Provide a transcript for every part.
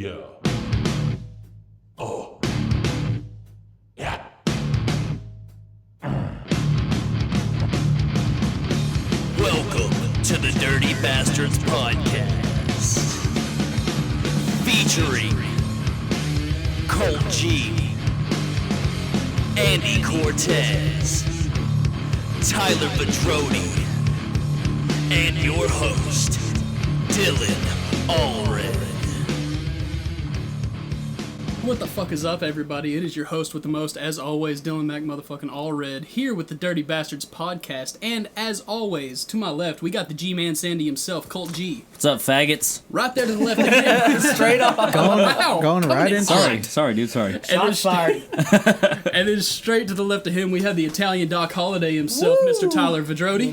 Yeah. Oh. Yeah. Welcome to the Dirty Bastards Podcast. Featuring Colt G, Andy Cortez, Tyler Vedrodi, and your host, Dylan Allred. What the fuck is up, everybody? It is your host with the most, as always, Dylan Mac motherfucking Allred, here with the Dirty Bastards Podcast. And as always, to my left, we got the G-Man Sandy himself, Colt G. What's up, faggots? Right there to the left again. Straight off. Going right in. Sorry, dude, sorry. Shots fired. And then straight to the left of him, we have the Italian Doc Holliday himself, Mr. Tyler Vedrodi.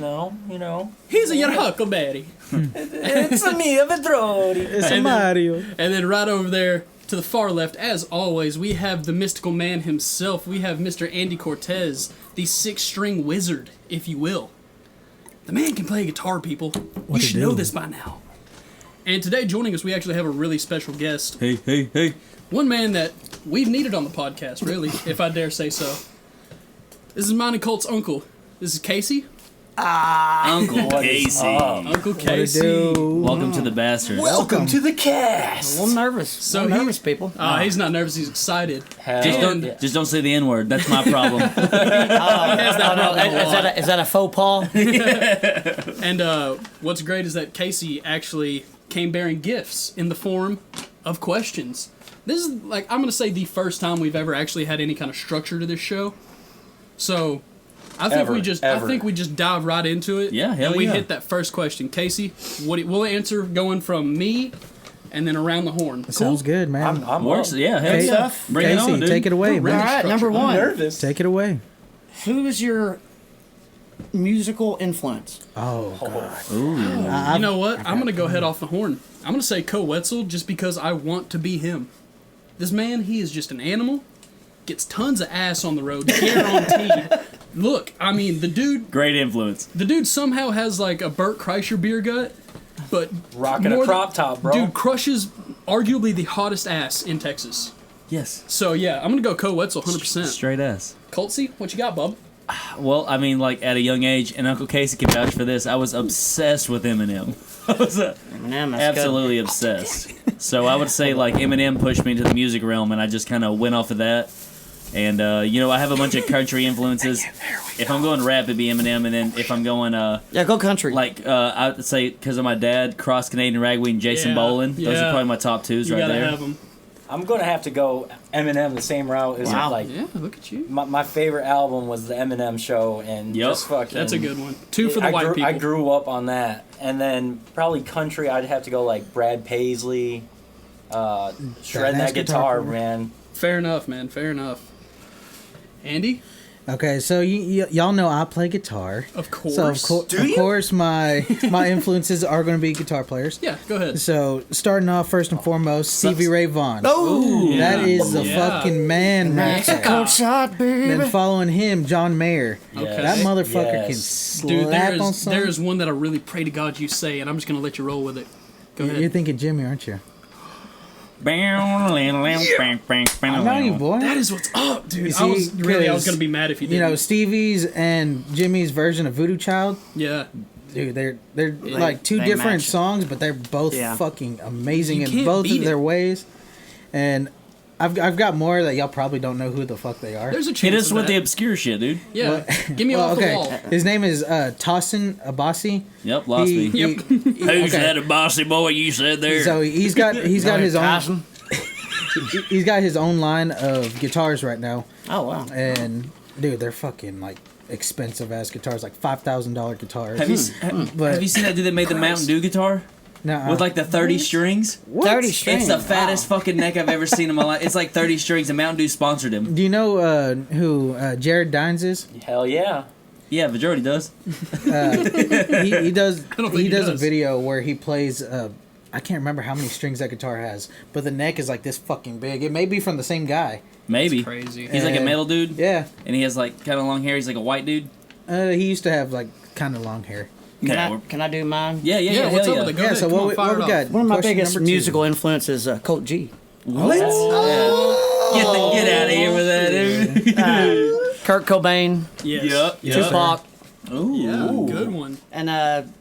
You know. He's a young huckleberry. It's a me, a Vedrodi. It's a Mario. And then right over there, to the far left, as always, we have the mystical man himself. We have Mr. Andy Cortez, the six-string wizard, if you will. The man can play guitar, people. You should know this by now. And today, joining us, we actually have a really special guest. Hey. One man that we've needed on the podcast, really, if I dare say so. This is mine and Colt's uncle. This is Casey. Uncle Casey. Uncle Casey. Welcome to the Bastards. Welcome to the cast. A little nervous. So nervous, people. He's not nervous. He's excited. Just don't say the N-word. That's my problem. Is that a faux pas? And what's great is that Casey actually came bearing gifts in the form of questions. This is, I'm going to say, the first time we've ever actually had any kind of structure to this show. So I think we just dive right into it. Yeah, hell and we yeah. hit that first question. Casey, we'll answer going from me and then around the horn. Cool? Sounds good, man. I'm Works. Yeah, hell yeah. Bring Casey, it on, dude. take it away, Really man. All right, structured. number one. nervous. Take it away. Who is your musical influence? Oh, God. Ooh. You know what? I'm going to go head off the horn. I'm going to say Co Wetzel just because I want to be him. This man, he is just an animal. Gets tons of ass on the road, guaranteed. Look, I mean, the dude influence. The dude somehow has like a Burt Kreischer beer gut, but Rocking a crop top, bro. Dude crushes arguably the hottest ass in Texas. Yes. So yeah, I'm gonna go Co Wetzel 100%. Straight ass. Coltsy, what you got, bub? Well, I mean, at a young age, and Uncle Casey can vouch for this, I was obsessed with Eminem. I was Eminem, that's absolutely obsessed. So I would say, Eminem pushed me into the music realm, and I just kind of went off of that. And, I have a bunch of country influences. If I'm going rap, it'd be Eminem, and then if I'm going, yeah, go country. I would say, because of my dad, Cross Canadian Ragweed and Jason Boland. Those are probably my top twos right there. You gotta have them. I'm going to have to go Eminem the same route as Yeah, look at you. my favorite album was the Eminem Show, and just fucking... That's a good one. Two for the white people. I grew up on that. And then probably country, I'd have to go Brad Paisley, shredding that guitar, man. Fair enough, man. Fair enough. Andy? Okay, so y'all know I play guitar. Of course. So of course my influences are going to be guitar players. Yeah, go ahead. So starting off first and foremost, Stevie Ray Vaughan. Oh, that is the fucking man right that's a cold shot, baby. Then following him, John Mayer. Okay. That motherfucker can Dude, slap on something. there is one that I really pray to God you say, and I'm just going to let you roll with it. Go ahead. You're thinking Jimmy, aren't you? I'm not you, boy. That is what's up, dude. See, I was going to be mad if you didn't. You know, Stevie's and Jimmy's version of Voodoo Child. Yeah. Dude, they're like two different match. songs, but they're both fucking amazing in can't both beat of their it. ways. And I've got more that y'all probably don't know who the fuck they are. There's a chance Hit us of with the that. obscure shit, dude. Yeah. Give me off the wall. His name is Tossin Abasi. Yep, lost me. Yep. Who's that bossy boy you said there? So he's got his own. Tyson? He's got his own line of guitars right now, Oh, wow. and dude, they're fucking expensive ass guitars, like $5,000 guitars. Have you seen that dude that made the Mountain Dew guitar? Nuh-uh. With the 30 strings? 30 strings. It's the fattest fucking neck I've ever seen in my life. It's 30 strings, and Mountain Dew sponsored him. Do you know who Jared Dynes is? Hell yeah. Yeah, majority does. He does. I don't think He does a does. video where he plays. I can't remember how many strings that guitar has, but the neck is this fucking big. It may be from the same guy. Maybe. Crazy. He's a metal dude. Yeah. And he has kind of long hair. He's a white dude. He used to have kind of long hair. Can I do mine? Yeah, Yeah, what's up with it? Go Yeah, ahead. so Come on, what fire we it got? off. One of my Question biggest number 2. musical influences is Colt G. What? Get out of here with that, dude. Kurt Cobain, Yes. Tupac, Yeah, good one. and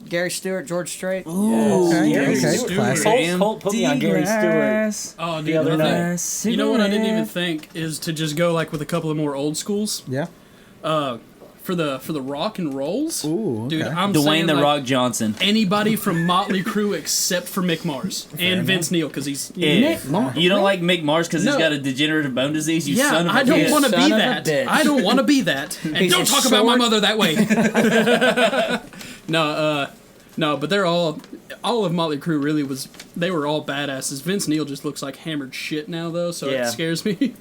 Gary Stewart, George Strait. Okay, Gary okay, Stewart. classic. Colt put me on Gary Stewart. Oh, The dude, other I night. think, you know what I didn't even think is to just go like with a couple of more old schools. Yeah. For the rock and rolls. Ooh, okay. Dude, I'm Dwayne saying the like, Rock Johnson. anybody from Motley Crue except for Mick Mars and Vince Neil because he's Yeah. Mars. You don't like Mick Mars because No. he's got a degenerative bone disease? You son of a I don't bitch. want to be Son of a that. bitch. I don't want to be that. And He's don't a talk about my short- mother that way. No, but they're all of Motley Crue really they were all badasses. Vince Neil just looks like hammered shit now though, so Yeah. it scares me.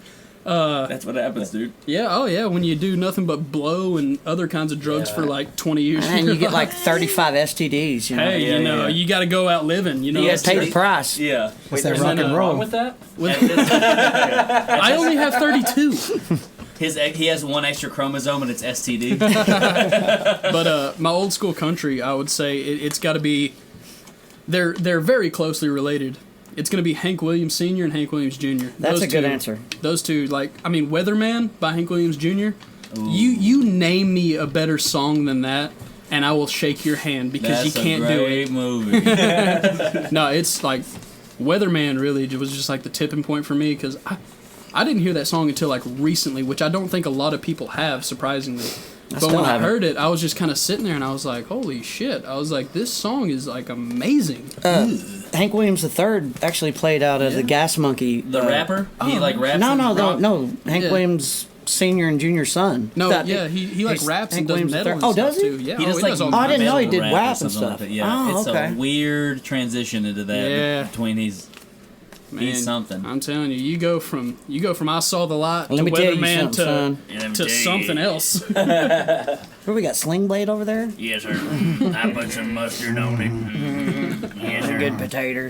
That's what happens, dude. Yeah, oh yeah, when you do nothing but blow and other kinds of drugs for like 20 years. And you get like 35 STDs. You know, Hey, Yeah, you know, yeah. you got to go out living. You know, you got to pay the price. Yeah. What's that There's rock nothing and wrong roll? with that? I only have 32. He has one extra chromosome and it's STD. But my old school country, I would say it's got to be. They're very closely related. It's going to be Hank Williams Sr. and Hank Williams Jr. That's Those a good two- answer. Those two, like, I mean, Weatherman by Hank Williams Jr. You name me a better song than that, and I will shake your hand because That's you can't a do great it. movie. No, it's like Weatherman really was just like the tipping point for me because I didn't hear that song until like recently, which I don't think a lot of people have, surprisingly. But still when I haven't. heard it, I was just kind of sitting there and I was like, holy shit. I was like, this song is like amazing. Hank Williams III actually played out of the Gas Monkey. The rapper? He like raps No, in no, rock? no. Hank Yeah. Williams Senior and Junior son. No, That- yeah, he like raps Hank and does Williams metal III. and Oh, stuff does he? too. Yeah, He does like does all Oh, I didn't know he metal did rap rap or and something stuff. like that. Yeah, Oh, it's okay. a weird transition into that Yeah. between he's something. I'm telling you, you go from I saw the light Let to me tell you Weatherman something, son. Yeah, let me to tell you. something else. Where we got Sling Blade over there? Yes, sir. I put some mustard on it. Yes, sir. Good potato.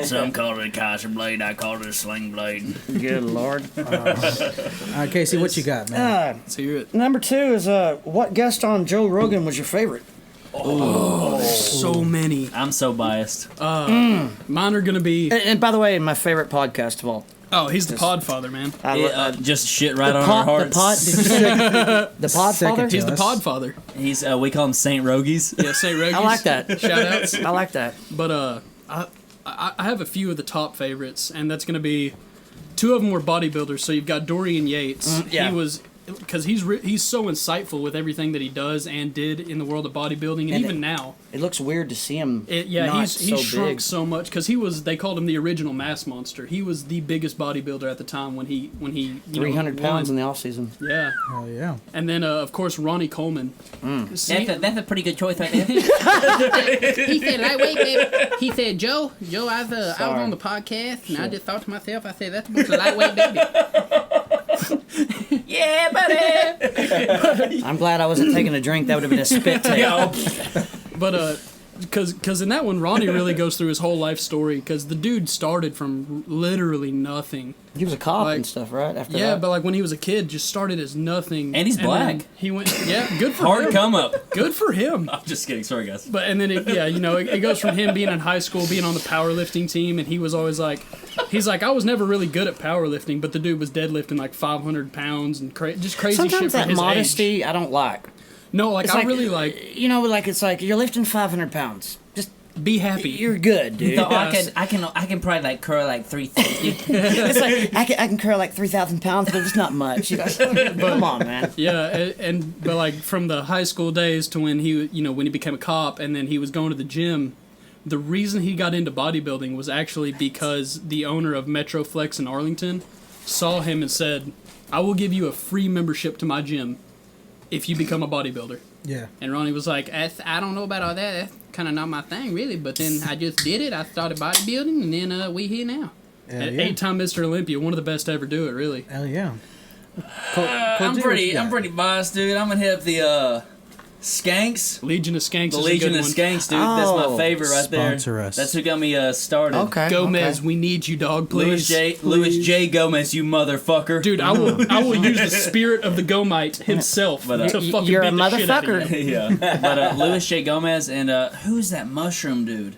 Some call it a Kaiser blade. I call it a sling blade. Good lord. All right, Casey, what you got, man? Let's hear it. Number 2 is what guest on Joe Rogan was your favorite? So many. I'm so biased. Mine are gonna be. And by the way, my favorite podcast of all. Oh, he's the Podfather, man. Just shit right the on pod, our the hearts. pod, did you say the Podfather? Second He's the Yes. Podfather. He's we call him Saint Rogies. Yeah, St. Regis. I like that. Shout outs. I like that. But I have a few of the top favorites, and that's gonna be two of them were bodybuilders. So you've got Dorian Yates. yeah. He was because he's so insightful with everything that he does and did in the world of bodybuilding, and even now. It looks weird to see him. Yeah, he's so shrunk big. so much because they called him the original mass monster. He was the biggest bodybuilder at the time when he 300 pounds in won. the off season. Yeah, Oh yeah. and then of course Ronnie Coleman. See, That's a pretty good choice right there. He said, lightweight, baby. He said, Joe, I was Sorry. on the podcast, and I just thought to myself, I said, that's a bunch of lightweight, baby. Yeah, buddy. I'm glad I wasn't taking a drink. That would have been a spit take. but because in that one Ronnie really goes through his whole life story because the dude started from literally nothing. He was a cop Like- and stuff, right? After Yeah, that. but like when he was a kid, just started as nothing. And he's then black. He went, yeah, good for Hard him. come up. Good for him. I'm just kidding. Sorry, guys. But and then it goes from him being in high school, being on the powerlifting team, and he was always like, I was never really good at powerlifting, but the dude was deadlifting like 500 pounds and just crazy shit Sometimes for that his modesty age. I don't like. No, like It's I really like it's like you're lifting 500 pounds. Just be happy. you're good, dude. So I can probably like curl like 350. It's like I can curl like 3,000 pounds, but it's not much. You know? Come on, man. Yeah, but like from the high school days to when when he became a cop and then he was going to the gym, the reason he got into bodybuilding was actually because the owner of Metroflex in Arlington saw him and said, "I will give you a free membership to my gym if you become a bodybuilder." Yeah. And Ronnie was like, I don't know about all that. That's kind of not my thing, really. But then I just did it. I started bodybuilding, and then we here now. Hell And yeah. 8-time Mr. Olympia, one of the best to ever do it, really. Hell yeah. I'm pretty biased, dude. I'm gonna hit up Skanks. Legion of Skanks. The is Legion a good of one. Skanks, dude. That's my Oh. favorite right there. Sponsor us. That's who got me started. Okay. Gomez, okay. we need you, dog. Louis Please. J. Gomez, you motherfucker. Dude, I will use the spirit of the Gomite himself But, to fucking You're a beat the shit out of motherfucker. you. yeah. But Louis J. Gomez and who's that mushroom dude?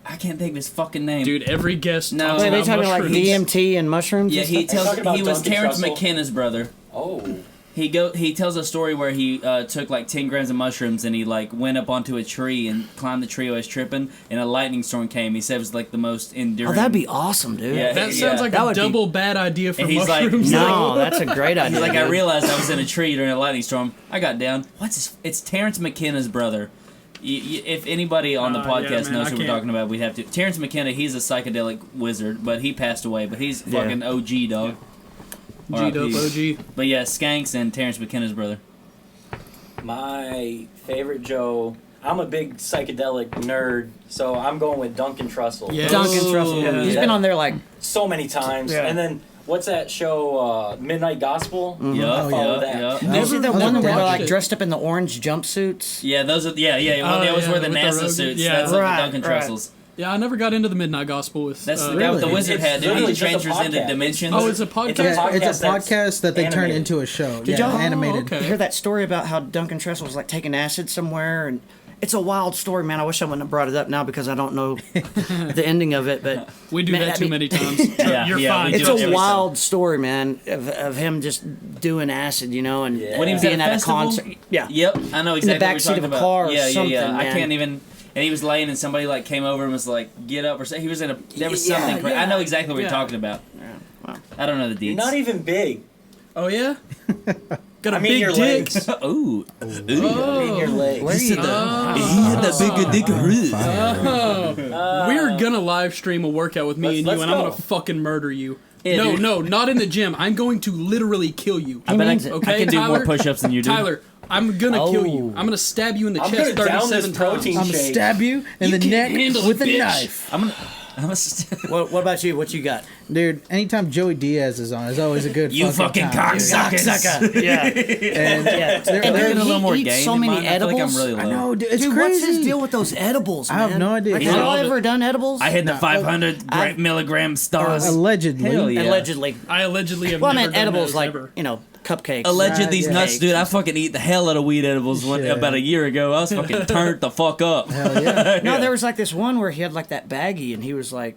I can't think of his fucking name. Dude, every guest No. talks Wait, Wait, are about you talking like mushrooms. DMT and mushrooms? Yeah, and he stuff? tells talking about he was Duncan Terrence Trussell? McKenna's brother. Oh. He tells a story where he took like 10 grams of mushrooms and he like went up onto a tree and climbed the tree while he was tripping and a lightning storm came. He said it was like the most enduring. Oh, that'd be awesome, dude. Yeah. That sounds like That a would be- double bad idea for And he's like, mushrooms. No, that's a great idea. He's like, I dude. realized I was in a tree during a lightning storm. I got down. It's Terrence McKenna's brother. If anybody on the Yeah, podcast man, knows I who we're can't. talking about, we'd have to. Terrence McKenna, he's a psychedelic wizard, but he passed away. But he's Yeah. fucking OG, dog. G-Dope R.I.P. OG. But yeah, Skanks and Terrence McKenna's brother. My favorite Joe. I'm a big psychedelic nerd, so I'm going with Duncan Trussell. Yeah. Duncan Ooh, Trussell. yeah. He's been on there like So many times. Yeah. And then, what's that show, Midnight Gospel? Yeah, I follow that. yeah. Did you see the Never one where they're watched like it. dressed up in the orange jumpsuits? Yeah, those are yeah. Well, Oh, they always yeah, wear the with the NASA Rogan- suits. yeah. That's like Right, the Duncan right. Trussell's. Yeah, I never got into the Midnight Gospel with. That's the guy with the Really? wizard It's hat, dude. He literally just a transfers into podcast. dimensions. Oh, it's a podcast. It's a Yeah, podcast it's a that's podcast that they turn animated. into a show. Did yeah, y'all- animated. okay. You hear that story about how Duncan Trussell was like taking acid somewhere, and it's a wild story, man. I wish I wouldn't have brought it up now because I don't know the ending of it. But We do man, that I too mean, many times. Yeah, You're yeah, we fine. do It's it a every wild story, man, of him just doing acid, you know, and Yeah. When he was being at a at a festival? concert. Yeah. Yep, I know exactly back what seat you're of a talking car or about. Yeah. something, I man. can't even. And he was laying, and somebody like came over and was like, "Get up," or something. He was in a. There was Yeah, something. yeah. I know exactly what Yeah. you're talking about. Wow. I don't know the You're deeds. not even big. Oh yeah. Got a I mean big your dick. legs. Ooh. I mean your legs. Where you He had that bigger dick. We're gonna live stream a workout with me Let's- and you, let's and I'm go. gonna fucking murder you. Yeah, no, dude. no, not in the gym. I'm going to literally kill you. I bet means it. Okay, I can do Tyler? more push-ups than you do. Tyler, I'm gonna kill you. Oh. I'm gonna stab you in the I'm chest gonna down this 37 protein times. I'm gonna shake. stab you in You the can't neck handle it, with a bitch. knife. I'm gonna. What about you? What you got? Dude, anytime Joey Diaz is on, it's always a good You fucking time, dude. cocksuckers. Yeah. And Yeah. they're- And they're- dude, a little more he eats gay so than many mine. I feel like I'm edibles. really low. I know, dude, it's Dude, crazy. what's his deal with those edibles, I man? have no idea. Like, He's have all y'all of ever it. done edibles? I hit the 500 I- milligram stars. Allegedly. Hell yeah. Allegedly. I allegedly have Well, I never meant done edibles those like, ever. you know, cupcakes. Alleged these yeah. nuts, dude. I fucking eat the hell out of weed edibles Yeah. about a year ago. I was fucking turned the fuck up. Hell yeah. No, there was like this one where he had like that baggie and he was like,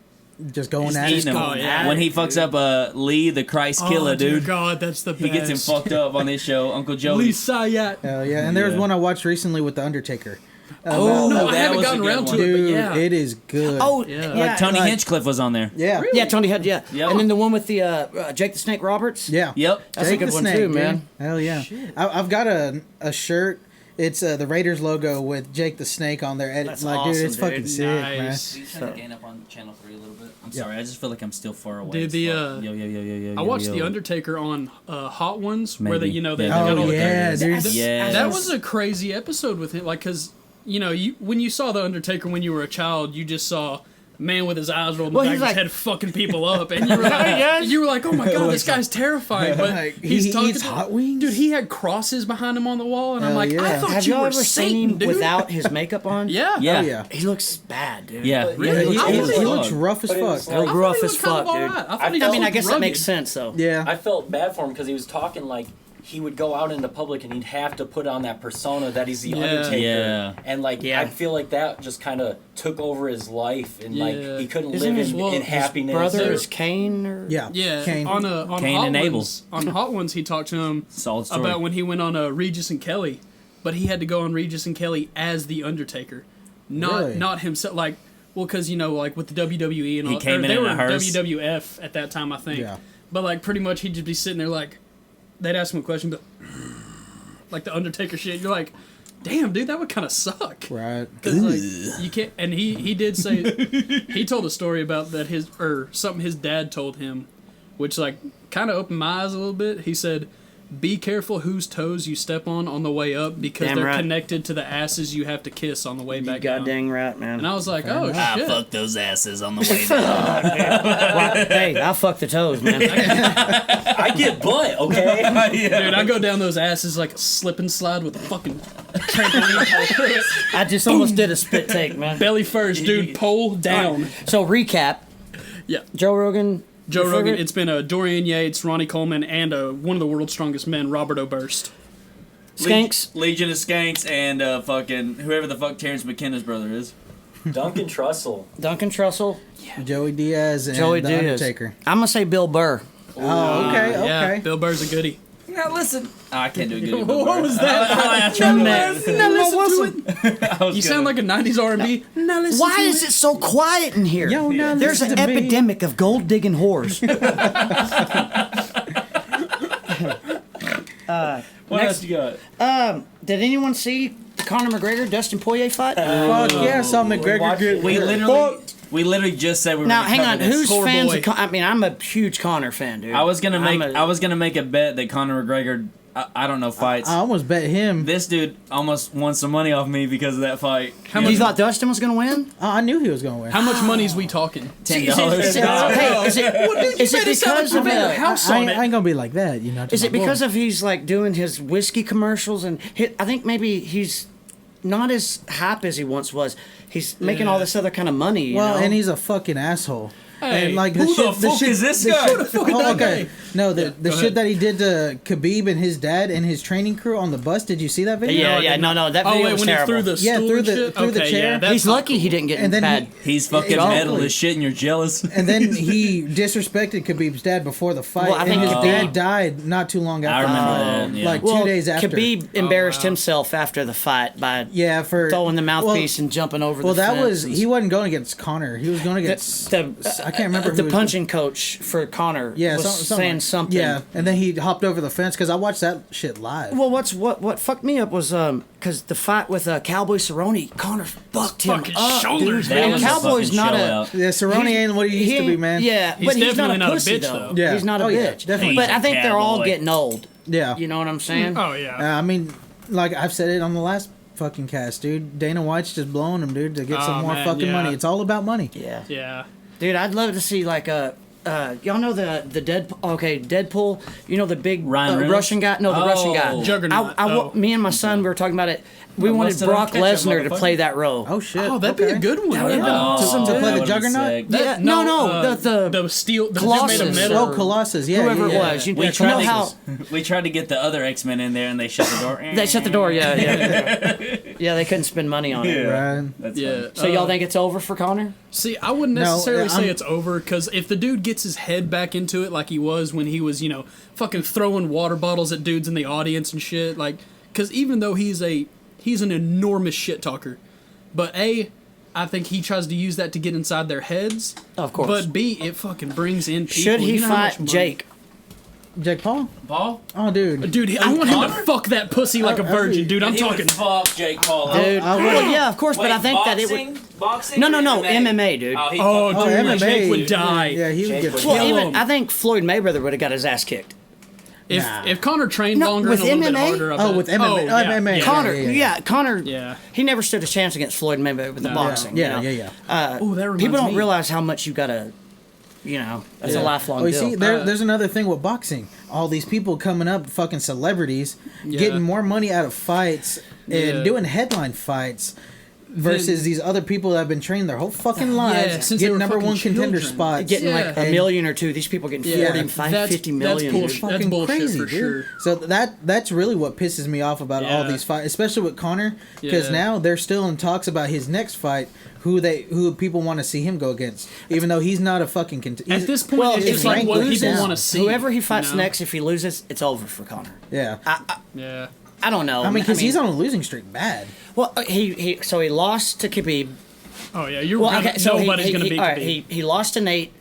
Just going at Eating it. him. Oh, yeah. When he fucks up Lee, the Christ Oh, killer, dear dude. God, that's the best. He gets him fucked up on this show, Uncle Joey. Lee Sayat. Hell yeah. And there's Yeah. one I watched recently with The Undertaker. Oh, No, I that haven't was a gotten good around one. to it, but Dude, yeah. it is good. oh, Yeah. yeah. Like Tony like- Hinchcliffe was on there. Yeah. Yeah, Tony had, yeah. Yep. And then the one with the Jake the Snake Roberts. Yeah. Yep. That's Jake a good the one Snake, too, dude. man. Hell yeah. I've got a shirt. It's the Raiders logo with Jake the Snake on there. And That's like, awesome, dude, it's fucking dude. sick, Nice. Will you turn the gain up on channel 3 a little bit? I'm Yeah. sorry, I just feel like I'm still far away. Dude, as the, fuck. Yo. I watched yo. The Undertaker on Hot Ones, where they, Maybe. you know, they Yeah, got man. all Oh, the yeah, dude. Yeah. That was a crazy episode with him, like, cause you know, when you saw The Undertaker when you were a child, you just saw a man with his eyes rolled in the Well, back he's of his like- head fucking people up, and you were like, oh my god, this guy's terrifying. But Like, he's he talking eats hot wings? dude. He had crosses behind him on the wall, and I'm Hell like, I yeah. thought Have you y'all were ever Satan, seen him dude. without his makeup on? Yeah, Yeah. Oh, yeah. He looks bad, dude. Yeah. Really? He, I he, thought he he looks rough as But it fuck. was Real like- rough he as looked kind fuck, of dude. alright. I thought I he felt- just I mean, I looked guess that rugged. makes sense, though. Yeah. I felt bad for him because he was talking like he would go out into public and he'd have to put on that persona that he's the Yeah. Undertaker. Yeah. And like Yeah. I feel like that just kind of took over his life and Yeah. like he couldn't Isn't live his- well, in his happiness. Brother or- is Kane, or Yeah. Yeah, Kane. on Cain Hot and Abel. Ones, on Hot Ones, he talked to him Solid story. about when he went on Regis and Kelly, but he had to go on Regis and Kelly as the Undertaker, Really? not himself. Like, well, because you know, like with the WWE and He all, came or in they in were a hearse. WWF at that time, I think. Yeah. But like, pretty much, he'd just be sitting there like, they'd ask him a question, but like the Undertaker shit, you're like, damn, dude, that would kind of suck. Right. Because like you can't, and he did say he told a story about that something his dad told him, which like kind of opened my eyes a little bit. He said, be careful whose toes you step on the way up because Damn they're right. connected to the asses you have to kiss on the way You back down. goddamn right, man. And I was like, oh Ah, shit. fuck those asses on the way down. Well, hey, I fuck the toes, man. I get butt, okay? Dude, I go down those asses like a slip and slide with a fucking trampoline. I just almost did a spit take, man. Belly first, dude, pole down. So recap. Yeah. Joe Rogan. Joe your Rogan, favorite? it's been Dorian Yates, Ronnie Coleman, and one of the world's strongest men, Robert Oberst. Skanks. Legion of Skanks and fucking whoever the fuck Terrence McKenna's brother is. Duncan Trussell. Duncan Trussell. Joey Diaz and Joey The Diaz. Undertaker. I'm gonna say Bill Burr. Oh, okay, Yeah, okay. Bill Burr's a goodie. Now listen. Oh, I can't do a good. What was that? Now listen. You sound like a 90s R&B. Now listen Why to is it so quiet in here? Yo, now There's listen an to me. epidemic of gold digging whores. What else you got? Did anyone see the Conor McGregor Dustin Poirier fight? Fuck yeah, I saw McGregor watched get it. We literally just said we were. Now, gonna hang cover on. this. Who's Poor fans boy. of I mean, I'm a huge Conor fan, dude. I was gonna make. I'm a- I was gonna make a bet that Conor McGregor. I don't know fights. I almost bet him. This dude almost won some money off me because of that fight. How You much, thought Dustin was gonna win? I knew he was going to win. how much money is we talking? $10. Hey, is it because of a house I on ain't it? going to be like that, you know. Is it because of he's like doing his whiskey commercials and I think maybe he's not as hype as he once was. He's making all this other kind of money. You Well, know? and he's a fucking asshole. Hey, and like who the fuck is this guy? Shit, okay. No, the go shit ahead. that he did to Khabib and his dad and his training crew on the bus. Did you see that video? yeah, no, that Oh, video wait, was when terrible. he threw the Yeah, stool through and the- shit? through the Okay, chair. yeah, that's He's not lucky cool. he didn't get And then bad. He's fucking Exactly. metal as shit, and you're jealous. And then he disrespected Khabib's dad before the fight. Well, I think and his Khabib- dad died not too long after. I remember the fight. that, yeah. Like Well, 2 days after. Khabib embarrassed himself after the fight by Yeah, for throwing the mouthpiece and jumping over Well, the that fence was and he wasn't going against Connor. He was going against the I can't remember who the was- punching coach for Connor Yeah, was saying like- something. Yeah, and then he hopped over the fence because I watched that shit live. Well, what fucked me up was because the fight with Cowboy Cerrone, Connor fucked him fucking up, shoulders, dude. That And was a Cowboy's fucking not a shout-out. Yeah, Cerrone ain't what he used to be, man. Yeah, He's but he's not definitely a not a pussy bitch, though. though. Yeah. He's not a Oh, yeah, bitch. definitely. But I think they're all Cowboy. getting old. Yeah. You know what I'm saying? Oh, yeah. I mean, like I've said it on the last fucking cast, dude. Dana White's just blowing him, dude, to get some Oh, more man, fucking yeah. money. It's all about money. Yeah. Yeah. Dude, I'd love to see like y'all know the Deadpool. You know the big Ryan Reynolds? Russian guy. No, the Russian guy. Oh. Juggernaut. Me and my son, we were talking about it. We wanted Busted Brock on ketchup, Lesnar to motherfucker. play that role. Oh shit. Oh, that'd be a Okay. good one. would've been Yeah. awesome, To dude. play the That would've been Juggernaut? sick. Yeah, no, the steel, the dude Colossus. made of metal. Oh, Colossus. Yeah, whoever yeah, it yeah. was. You We know tried how to we tried to get the other X-Men in there, and they shut the door. they shut the door. Yeah. Yeah, they couldn't spend money on it. Right. That's Yeah. funny. So y'all think it's over for Connor? See, I wouldn't No, necessarily say I'm- it's over because if the dude gets his head back into it like he was when he was, fucking throwing water bottles at dudes in the audience and shit, like, because even though he's an enormous shit talker, but I think he tries to use that to get inside their heads. Of course. But B, it fucking brings in people. Should he You know how much fight money- Jake? Jake Paul? Paul? Oh, dude. Dude, I want him to fuck that pussy like a virgin, dude. I'm He would talking. fuck Jake Paul. Dude, I would- well, yeah, of course, but I think that it would. Boxing? No, or MMA, dude. Oh, he Oh, fuck- dude, MMA. Jake would die. Yeah, he would Jake get would- Well, kill even him. I think Floyd Mayweather would have got his ass kicked. If Connor trained No, longer with and a little bit MMA? harder, I Oh, bet- with MMA. yeah, MMA. yeah. Connor, yeah. Connor. Yeah. He never stood a chance against Floyd Mayweather with the boxing. Yeah, you know? yeah. Oh, that reminds People don't me. realize how much you gotta. That's a lifelong Oh, you deal. see, there's another thing with boxing. All these people coming up, fucking celebrities, Yeah. getting more money out of fights and Yeah. doing headline fights versus these other people that have been trained their whole fucking lives, since they getting were number fucking one contender children. spots. Getting like Yeah. a million or two. These people getting Yeah, 45, that's- 50 that's million. bullshit. dude. That's Fucking bullshit crazy, for dude. sure. So that's really what pisses me off about all Yeah. these fights, especially with Connor, because Yeah. now they're still in talks about his next fight, who people want to see him go against, even though he's not a fucking At this point, Well, it's if just he like what loses, people want to see. Whoever he fights you know? next, if he loses, it's over for Connor. yeah. Yeah. I don't know. I mean, because he's on a losing streak, bad. Well, he lost to Khabib. Oh yeah, you're Well, gonna, okay, so nobody's gonna beat all right, Khabib. he lost to Nate,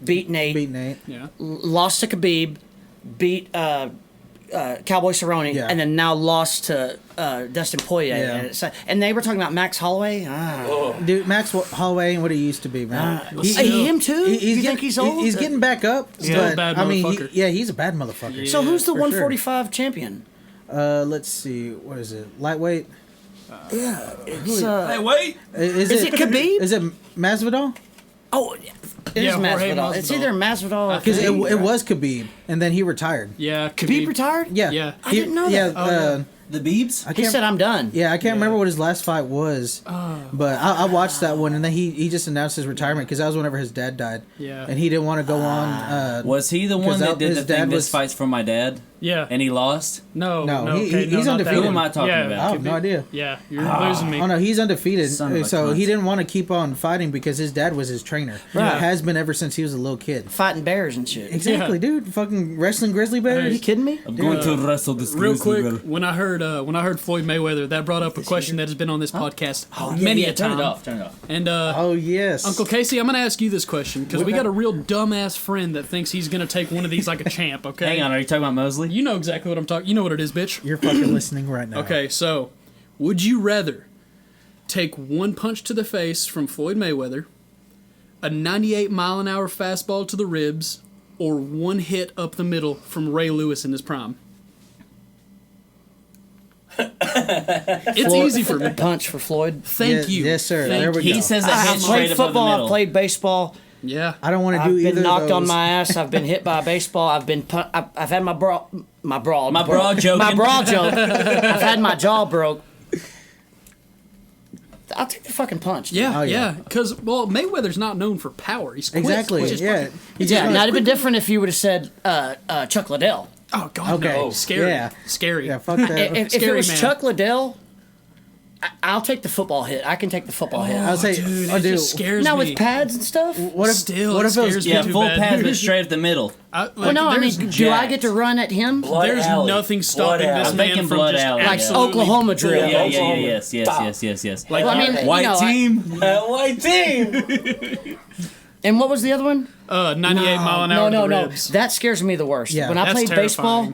beat Nate, Beat Nate. Yeah. lost to Khabib, beat Cowboy Cerrone, Yeah. and then now lost to Dustin Poirier. Yeah. And they were talking about Max Holloway. Dude, Max Holloway and what he used to be, man. Him too? You think he's old? He's getting back up. Still a but, bad I mean, motherfucker. he's a bad motherfucker. So who's the for 145 champion? Let's see. What is it? Lightweight? Yeah, it's Hey, wait! Is it Khabib? Is it Masvidal? oh, it is Yeah, Jorge Masvidal. It's Masvidal. either Masvidal or Because Khabib. it was Khabib, and then he retired. Yeah, Khabib retired? Yeah. Yeah. I didn't know Yeah, that. The Beebs? I He can't. said, "I'm done." Yeah, I can't remember what his last fight was, but I watched that one, and then he just announced his retirement because that was whenever his dad died. Yeah. and he didn't want to go on. Was he the one that did his the thing? dad This was- fight's for my dad, Yeah. and he lost. No, No, no, he's okay, no, not that undefeated. Who am I one. talking Yeah, about? I have no idea. Yeah, you're losing me. Oh no, he's undefeated. Son of a So cunt. he didn't want to keep on fighting because his dad was his trainer. Right. Has been ever since he was a little kid. Fighting bears and shit. Exactly, dude. Fucking wrestling grizzly Are bears. you kidding me? I'm going to wrestle this Real grizzly quick, bear. when I heard Floyd Mayweather, that brought up a question that has been on this podcast many a Turn time. it off. Turn it off. And Oh yes, Uncle Casey, I'm gonna ask you this question because we got a real dumbass friend that thinks he's gonna take one of these like a champ. Okay, Hang on, are you talking about Mosley? You know exactly what I'm talking. You know what it is, bitch. You're fucking listening right now. Okay, so would you rather take one punch to the face from Floyd Mayweather, a 98-mile-an-hour fastball to the ribs, or one hit up the middle from Ray Lewis in his prime? It's easy for me. Punch for Floyd. Thank you. Yes, sir. Thank There we you. go. He says a I've hit straight played above the football. middle. I've played baseball. Yeah. I don't want to do I've either. been knocked of on those. my ass. I've been hit by a baseball. I've been. I've had my bra joke. My bra joke. I've had my jaw broke. I'll take the fucking punch. dude. Yeah, Oh, yeah. yeah. Because, well, Mayweather's not known for power. He's quick. Exactly. He's just Yeah. fucking- He Yeah. just- Now it'd been different if you would have said Chuck Liddell. Oh, God, Okay. no. Scary. Yeah. Scary. Yeah. Fuck that. If it Scary was man. Chuck Liddell, I'll take the football hit. I can take the football hit. I'll say. Dude, oh, it dude. just scares Now me. with pads and stuff. What if? Still, what it if it was? scares me Yeah, too full bad. pass, but straight up the middle. Well, no, I mean, there's- do I jacked. get to run at him? Blood There's alley. nothing stopping Blood this alley. man Thinking from blood just alley, Like absolutely. Oklahoma drill. Yeah. Yeah, Oklahoma. yes. Like, Well, I mean, White you know, team. White team! And what was the other one? 98 mile an hour No, to the no. ribs. That scares me the worst. Yeah. When I That's played terrifying. baseball,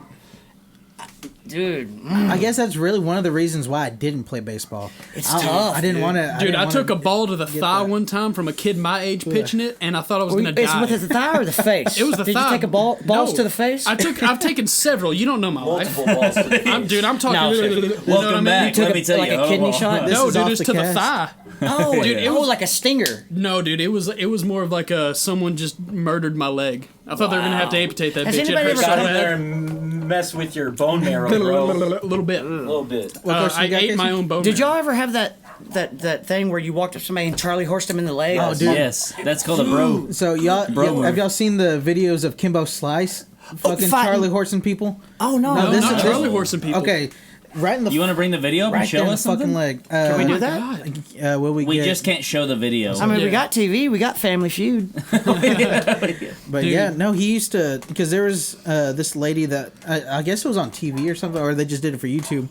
dude, I guess that's really one of the reasons why I didn't play baseball. It's I, tough, I didn't dude. want to. Dude, I took a ball to the thigh that. one time from a kid my age pitching it, and I thought I was going to it's die. with the thigh or the face. It was the Did thigh. you take a balls No. to the face? I've taken several. You don't know my Multiple life. balls to the I'm talking. No, you sir. know what I Welcome mean? back. took Let me tell like you. a kidney shot? This No, is dude, off it's the to the cast. thigh. Oh, Dude, it was- like a stinger. No, dude, it was more of like someone just murdered my leg. I thought they were gonna have to amputate that Has bitch. It anybody hurt ever so Got in done there bad. and mess with your bone marrow, bro. A little bit. A little bit. What question I you got, ate my Casey? own bone. Did marrow. y'all ever have that thing where you walked up to somebody and Charlie horsed him in the leg? Oh, dude. Yes, that's called a bro. So y'all have y'all seen the videos of Kimbo Slice fucking fighting. Charlie horsing people? Oh no, No, No, this not is- Charlie horsing people. Okay, right in the You want to bring the video up right and show there in the us fucking something? leg. Can we do My that? God. Will we We get, just can't show the video. I mean, we Yeah. got TV, we got Family Feud. But Dude. yeah, no, he used to because there was this lady that I guess it was on TV or something, or they just did it for YouTube.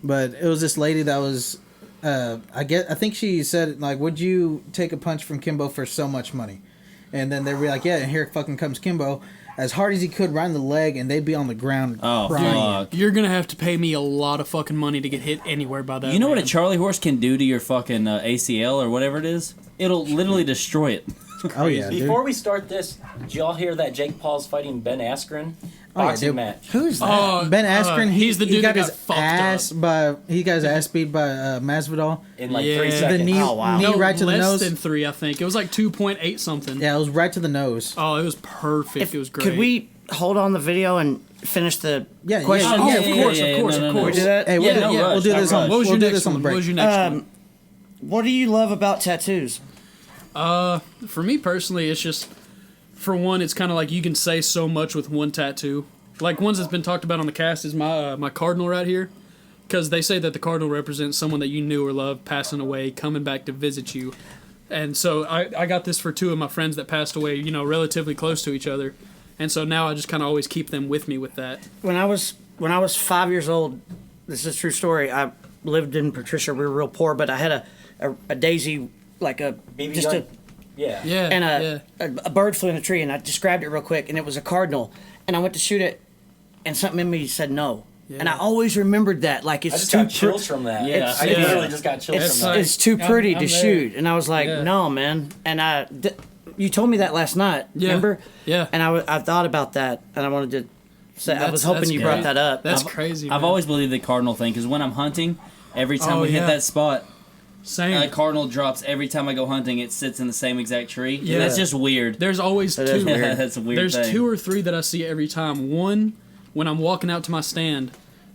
But it was this lady that was, I think she said like, "Would you take a punch from Kimbo for so much money?" And then they'd be like, "Yeah," and here fucking comes Kimbo, as hard as he could, right in the leg, and they'd be on the ground Oh, crying. fuck. You're gonna have to pay me a lot of fucking money to get hit anywhere by that. You know what a man. Charlie horse can do to your fucking ACL or whatever it is? It'll literally destroy it. Oh yeah, dude. Before we start this, did y'all hear that Jake Paul's fighting Ben Askren? Oh, yeah, Boxing dude. match. Who's that? Ben Ben Askren, he's the dude he got that his got fucked ass up. by he got his ass beat by Masvidal. In like Yeah. 3 The seconds. knee- Oh, wow. knee No, right to the less nose. than 3, I think. It was like 2.8 something. Yeah, it was right to the nose. Oh, it was perfect. It was great. Could we hold on the video and finish the Yeah, question? Oh, yeah, of course, of course, of no, course. We do that? Hey, we'll, Yeah, no rush, we'll do no this on. rush. What was we'll your do next this on the one? break. What was your next one? What do you love about tattoos? For me personally, it's just, for one, it's kind of like you can say so much with one tattoo. Like ones that's been talked about on the cast is my cardinal right here, because they say that the cardinal represents someone that you knew or loved passing away, coming back to visit you. And so I got this for 2 of my friends that passed away, you know, relatively close to each other. And so now I just kind of always keep them with me with that. When I was 5 years old, this is a true story. I lived in Patricia. We were real poor, but I had a daisy, like a BB just gun? a Yeah. Yeah. and yeah. a bird flew in a tree, and I described it real quick, and it was a cardinal. And I went to shoot it and something in me said no. And I always remembered that. Like, I it's just too got chills from that. Yeah. I literally just got chills from that. it's too pretty I'm to there. shoot. And I was like, Yeah. no, man. And you told me that last night. Yeah. Remember? Yeah. And I thought about that, and I wanted to say, I was hoping That's you great. brought that up. That's crazy. I've man. always believed the cardinal thing because when I'm hunting, every time Oh, we hit yeah. that spot, Same. a cardinal drops every time I go hunting. It sits in the same exact tree. Yeah. And that's just weird. There's always That is two. weird. That's a weird There's thing. 2 or 3 that I see every time. One, when I'm walking out to my stand,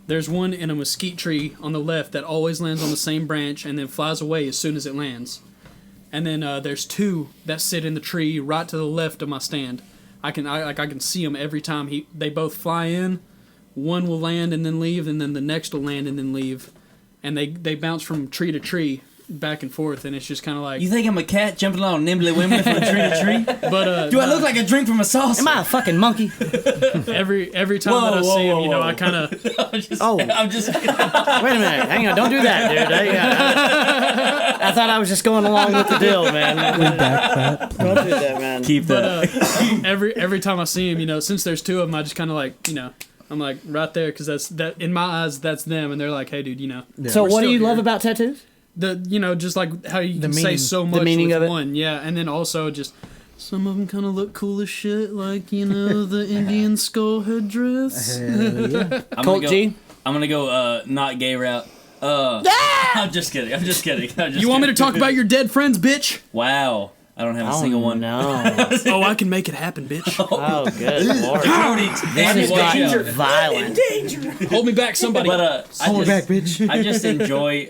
there's one in a mesquite tree on the left that always lands on the same branch and then flies away as soon as it lands. And then there's 2 that sit in the tree right to the left of my stand. I can see them every time. They both fly in. One will land and then leave, and then the next will land and then leave. And they bounce from tree to tree, back and forth, and it's just kind of like. You think I'm a cat jumping along nimbly wimbly from tree to tree? But Do I look like a drink from a saucer? Am I a fucking monkey? every time that I see him, I kind of. I'm just Wait a minute. Hang on. Don't do that, dude. I thought I was just going along with the deal, man. Don't do that, man. keep that. Every time I see him, since there's 2 of them, I just kind of like, I'm like right there because that in my eyes that's them, and they're like, hey, dude, So we're what do still you love here. about tattoos? Just like how you can say meaning- so much meaning with of it? one, yeah, and then also just some of them kind of look cool as shit, like the Indian skull headdress. Hell yeah. Colt G? I'm gonna go not gay route. I'm just kidding. You want me to talk about your dead friends, bitch? Wow. I don't have a single one. No. Oh, I can make it happen, bitch. Oh, good lord. Cody, This has watch out. gotten violent. Hold me back, somebody. But Hold it back, bitch. I just enjoy.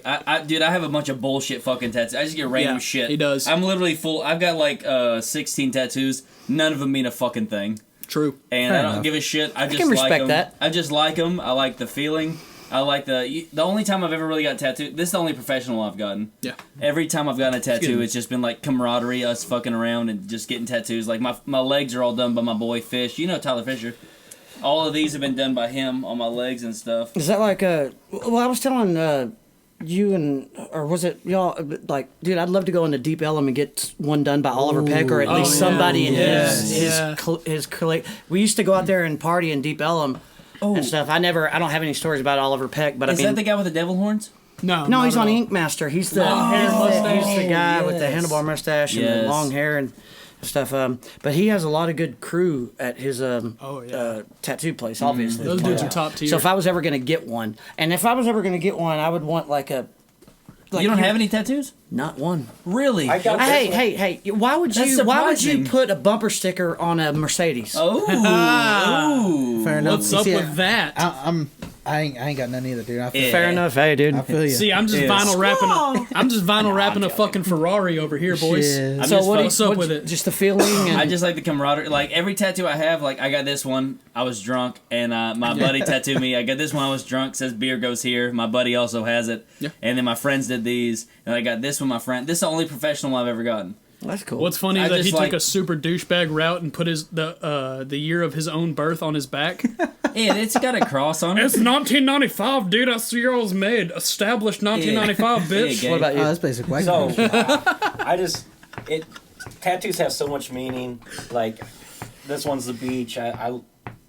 Dude, I have a bunch of bullshit fucking tattoos. I just get random Yeah, shit. he does. I'm literally full. I've got like 16 tattoos. None of them mean a fucking thing, True. and Fair I don't enough. give a shit. I just can like respect them. that. I just like them. I like the feeling. I like the only time I've ever really got tattooed. This is the only professional I've gotten. Yeah. Every time I've gotten a tattoo, good. it's just been like camaraderie, us fucking around and just getting tattoos. Like my legs are all done by my boy Fish. You know Tyler Fisher. All of these have been done by him on my legs and stuff. Is that like well, I was telling you or was it y'all, like, dude, I'd love to go into Deep Ellum and get one done by Oliver Peck or at least yeah. somebody in Yeah, his we used to go out there and party in Deep Ellum and stuff. I don't have any stories about Oliver Peck, but Is I mean, that the guy with the devil horns? No, no, not he's at on all. Ink Master. He's the mustache. he's the guy with the yes. handlebar mustache and Yes. the long hair and stuff. But he has a lot of good crew at his tattoo place. Obviously, Those dudes are top tier. So if I was ever gonna get one, I would want like a. Like You don't have any tattoos? Not one. Really? I got this one. Hey! Why would That's Why would you surprising. put a bumper sticker on a Mercedes? Oh. Ooh. Fair enough. What's up See, with that? I ain't got none either, dude. I feel, Yeah. Fair enough. Hey, dude. I feel you. See, I'm just Yeah. vinyl wrapping a fucking Ferrari over here, boys. Shit. I'm so just what? what's up with it? Just the feeling. And, I just like the camaraderie. Like every tattoo I have, like I got this one. I was drunk, and my buddy tattooed me. I got this one. I was drunk. Says beer goes here. My buddy also has it. Yeah. And then my friends did these, and I got this one. My friend. This is the only professional I've ever gotten. that's cool. What's funny I is that just he like- took a super douchebag route and put the year of his own birth on his back. Yeah, it's got a cross on it. It's 1995, dude. That's the year I was made. Established 1995, bitch. Yeah, What about Oh, you? that's basic white So, people. tattoos have so much meaning. Like, this one's the beach.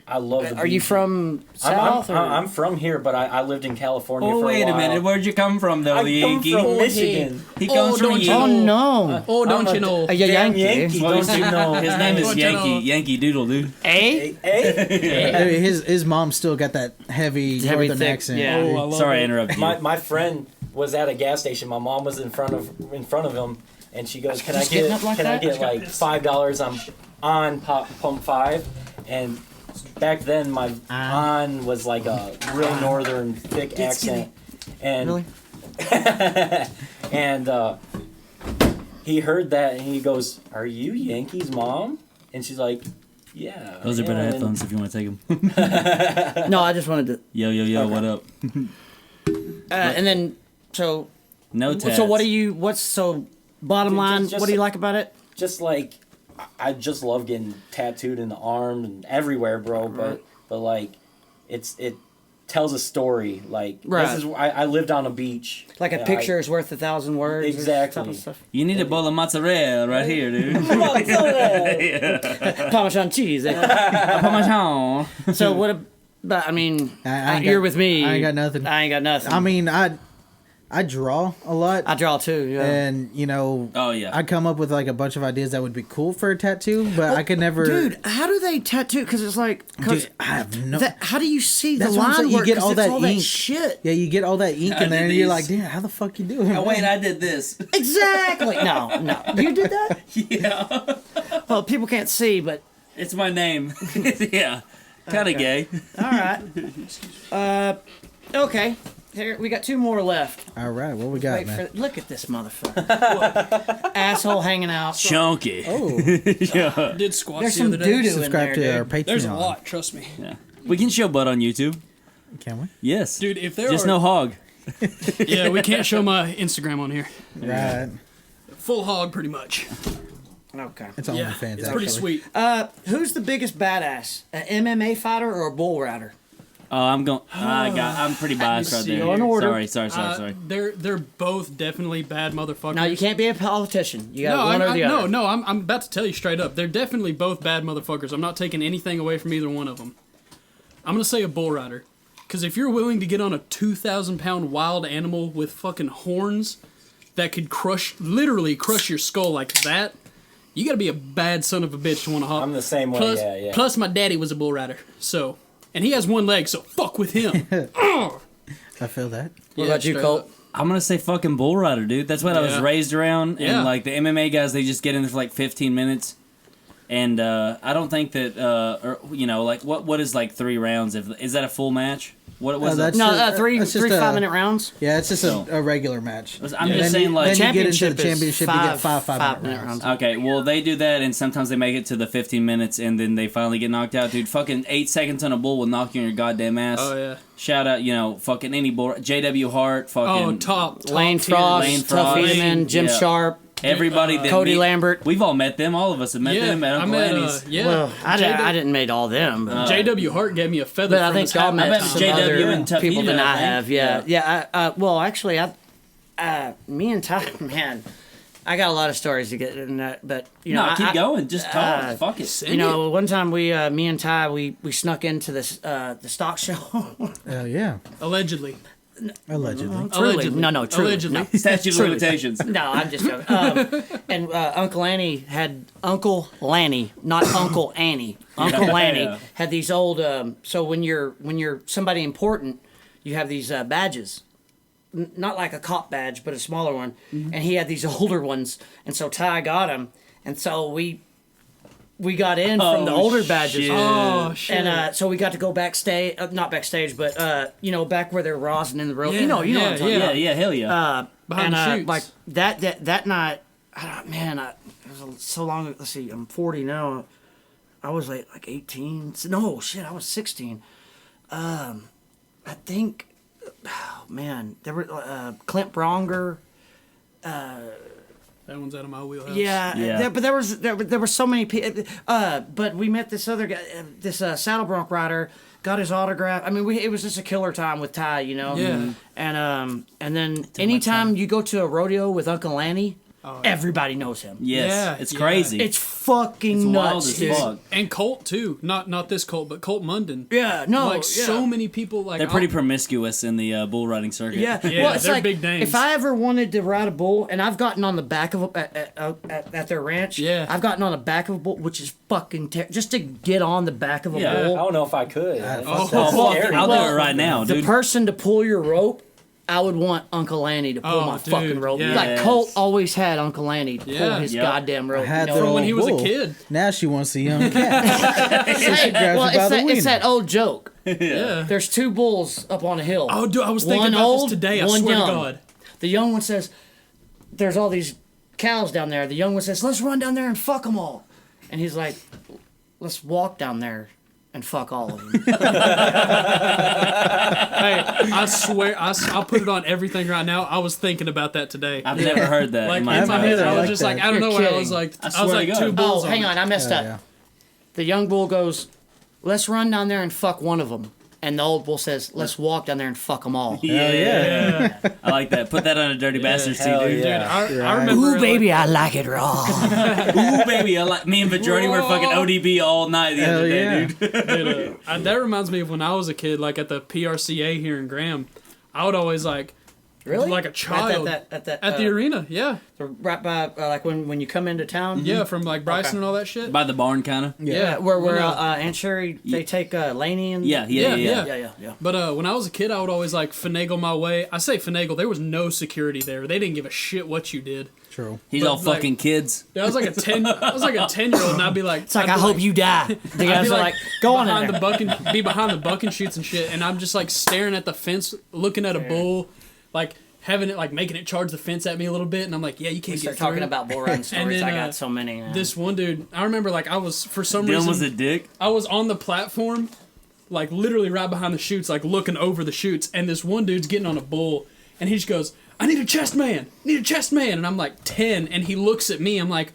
I love the beach. Are you from South? I'm from here, but I lived in California Oh for a wait while. a minute, where'd you come from though, I the come Yankee? from Michigan. He comes from don't you Oh Yankee. no! Oh, don't I'm you know? A Yankee. Yankee, don't you know? His name is Don't you Yankee. know? Yankee Doodle, dude. Eh? Hey, His mom still got that heavy northern thick, accent. yeah. Oh, I love Sorry, I it. interrupted you. my friend was at a gas station. My mom was in front of him, and she goes, "Can I Just getting get up like can I that? get like $5 on pump 5?" And back then my on was like a real northern thick accent, and Really? and he heard that and he goes, "Are you Yankees mom?" And she's like, "Yeah." Those are better And- headphones if you want to take them. No, I just wanted to. Yo, what up? And then so No tats. so what do you? What's so bottom Just- line? just- What do you like about it? Just like I just love getting tattooed in the arm and everywhere, bro. But like it tells a story. Like Right. this is I lived on a beach. Like a and picture is worth 1,000 words. or Exactly. type of stuff. You need a bowl of mozzarella right here, dude. Parmesan cheese. Eh? Parmesan. So what? But I mean, I ain't you're got- with me. I ain't got nothing. I ain't got nothing. I mean, I draw a lot. I draw too. Yeah. And Oh, yeah. I come up with like a bunch of ideas that would be cool for a tattoo, but I could never. Dude, how do they tattoo? Because it's like, Dude, I have no. how do you see That's the what I'm line saying, you work? get 'Cause all it's that all ink. that shit. Yeah, you get all that ink I in there, did and you're these. like, damn, how the fuck you doing? Oh, wait, I did this. Exactly. No, you did that. Yeah. Well, people can't see, but It's my name. Yeah. Kind of gay. all right. Okay. Here we got 2 more left. All right, what we got, Wait man? for look at this motherfucker. Asshole hanging out. Chunky. Oh, Did squats There's the some other day. doo doo in subscribe there, to our dude. Patreon. There's a lot, trust me. Yeah. We can show butt on YouTube. Can we? Yes. Dude, if there Just are... no hog. Yeah, we can't show my Instagram on here. Right. Full hog, pretty much. Okay. It's Yeah, OnlyFans. it's pretty actually. sweet. Who's the biggest badass? An MMA fighter or a bull rider? Oh, I'm pretty biased right there. Go in order. Sorry. They're both definitely bad motherfuckers. Now you can't be a politician. You got No, one or the other. no, I'm about to tell you straight up. They're definitely both bad motherfuckers. I'm not taking anything away from either one of them. I'm gonna say a bull rider, because if you're willing to get on a 2,000-pound wild animal with fucking horns that could literally crush your skull like that, you gotta be a bad son of a bitch to want to hop. I'm the same way. Plus, yeah. plus my daddy was a bull rider, so, and he has one leg, so fuck with him. I feel that. What about you, straight Colt? up. I'm gonna say fucking bull rider, dude. That's what I was Yeah. raised around. Yeah. And like the MMA guys, they just get in there for like 15 minutes. And I don't think that, like what is like 3 rounds? Is that a full match? What was that's- that? No, That's three just 5-minute rounds. Yeah, it's just a regular match. I'm And just then saying, like, then you get into Championship the is championship, you get five 5-minute rounds. rounds. Okay, well they do that, and sometimes they make it to the 15 minutes, and then they finally get knocked out, dude. Fucking 8 seconds on a bull will knock you on your goddamn ass. Oh yeah. Shout out, fucking any bull. JW Hart, fucking Oh, top Lane tier. Frost, Lane Tough Frost. Eaterman, Jim Yeah. Sharp, everybody. that Cody meet- Lambert. We've all met them. All of us have met them at Uncle Annie's. yeah. Well, I JW didn't meet all them, but, JW Hart gave me a feather but I from think his y'all hat. met met some JW other and Tough people than Eater, I I think. have. Yeah. Well, actually, me and Ty, man, I got a lot of stories to get in that, but Keep going. Just talk. Fuck it. One time me and Ty, we snuck into this the stock show. Yeah, Allegedly. allegedly. Truly, no, truly. Allegedly. No. Statute of Truly. limitations. No, I'm just joking. And Uncle Lanny, not Uncle Annie. Uncle Lanny yeah. had these old. So when you're somebody important, you have these badges. Not like a cop badge, but a smaller one. Mm-hmm. And he had these older ones, and so Ty got them, and so we got in from the older badges. shit. Oh shit. And so we got to go backstage, not backstage, but back where they're rosin in the road. Yeah, You know what I'm yeah, talking yeah. about. Yeah, hell yeah. Behind the chutes. Like that night, it was so long. Let's see, I'm 40 now. I was like 18. No shit, I was 16. I think. Oh man, there were Clint Bronger. That one's out of my wheelhouse. Yeah. But there were so many people. But we met this other guy, this saddle bronc rider. Got his autograph. I mean, it was just a killer time with Ty, Yeah. And then anytime you go to a rodeo with Uncle Lanny, everybody knows him. Yes. Yeah, It's yeah. crazy. It's fucking It's wild nuts, as dude. fuck. And Colt too. Not this Colt, but Colt Munden. Yeah, no, Like so many people like They're pretty promiscuous in the bull riding circuit. Yeah, Yeah, well, it's they're like big names. if I ever wanted to ride a bull, and I've gotten on the back of at their ranch. Yeah. I've gotten on the back of a bull, which is fucking just to get on the back of a Yeah. I bull. don't know if I could. Oh, That's scary. I'll do it right now, The dude. person to pull your rope, I would want Uncle Lanny to pull Oh, my dude, fucking rope. yes. Like Colt always had Uncle Lanny to pull Yeah. his Yep. goddamn rope. I had you the know? From when old he was a bull. kid. Now she wants a young cat. Hey, grabs well, her by the it's wiener. that old joke. Yeah. There's 2 bulls up on a hill. Oh, dude, I was thinking One about old, this today. I one swear young. to God. The young one says, "There's all these cows down there." The young one says, "Let's run down there and fuck them all." And he's like, "Let's walk down there and fuck all of them." Hey, I swear, I'll put it on everything right now. I was thinking about that today. I've never heard that Like in in my my entire head, I life. was like just that. like, I don't know You're why. I was kidding. like, I I was swear like to 2 God. bulls. Oh, hang on, I messed up. Yeah. The young bull goes, "Let's run down there and fuck one of them." and the old bull says, "Let's walk down there and fuck them all." Yeah. I like that. Put that on a Dirty Bastards too, hell dude. yeah. Dude, I remember. Ooh, baby, I like it raw. Ooh, baby, I like me and Vajordi were fucking ODB all night the other day, dude. Dude, that reminds me of when I was a kid, like at the PRCA here in Graham. I would always like a child at at the arena. Yeah, right by like when you come into town. yeah, from like Bryson and all that shit. By the barn, kind of. Yeah, Where Aunt Sherry they take Laney and Yeah. yeah. But when I was a kid, I would always like finagle my way. I say finagle. There was no security there. They didn't give a shit what you did. True. He's But, all like- fucking kids. I was like a 10-year-old, and I'd be like, It's like I hope you die. The guys be are like, go on in behind there. the buck and buck and shoots and shit, and I'm just like staring at the fence, looking at a bull, like having it like making it charge the fence at me a little bit, and I'm like, yeah, you can't Start get through. talking about bull run stories. then, I got so many. Man. This one dude, I remember like I was for some Dylan reason was a dick. I was on the platform, like literally right behind the chutes, like looking over the chutes, and this one dude's getting on a bull, and he just goes, "I need a chest man, and I'm like 10, and he looks at me, I'm like,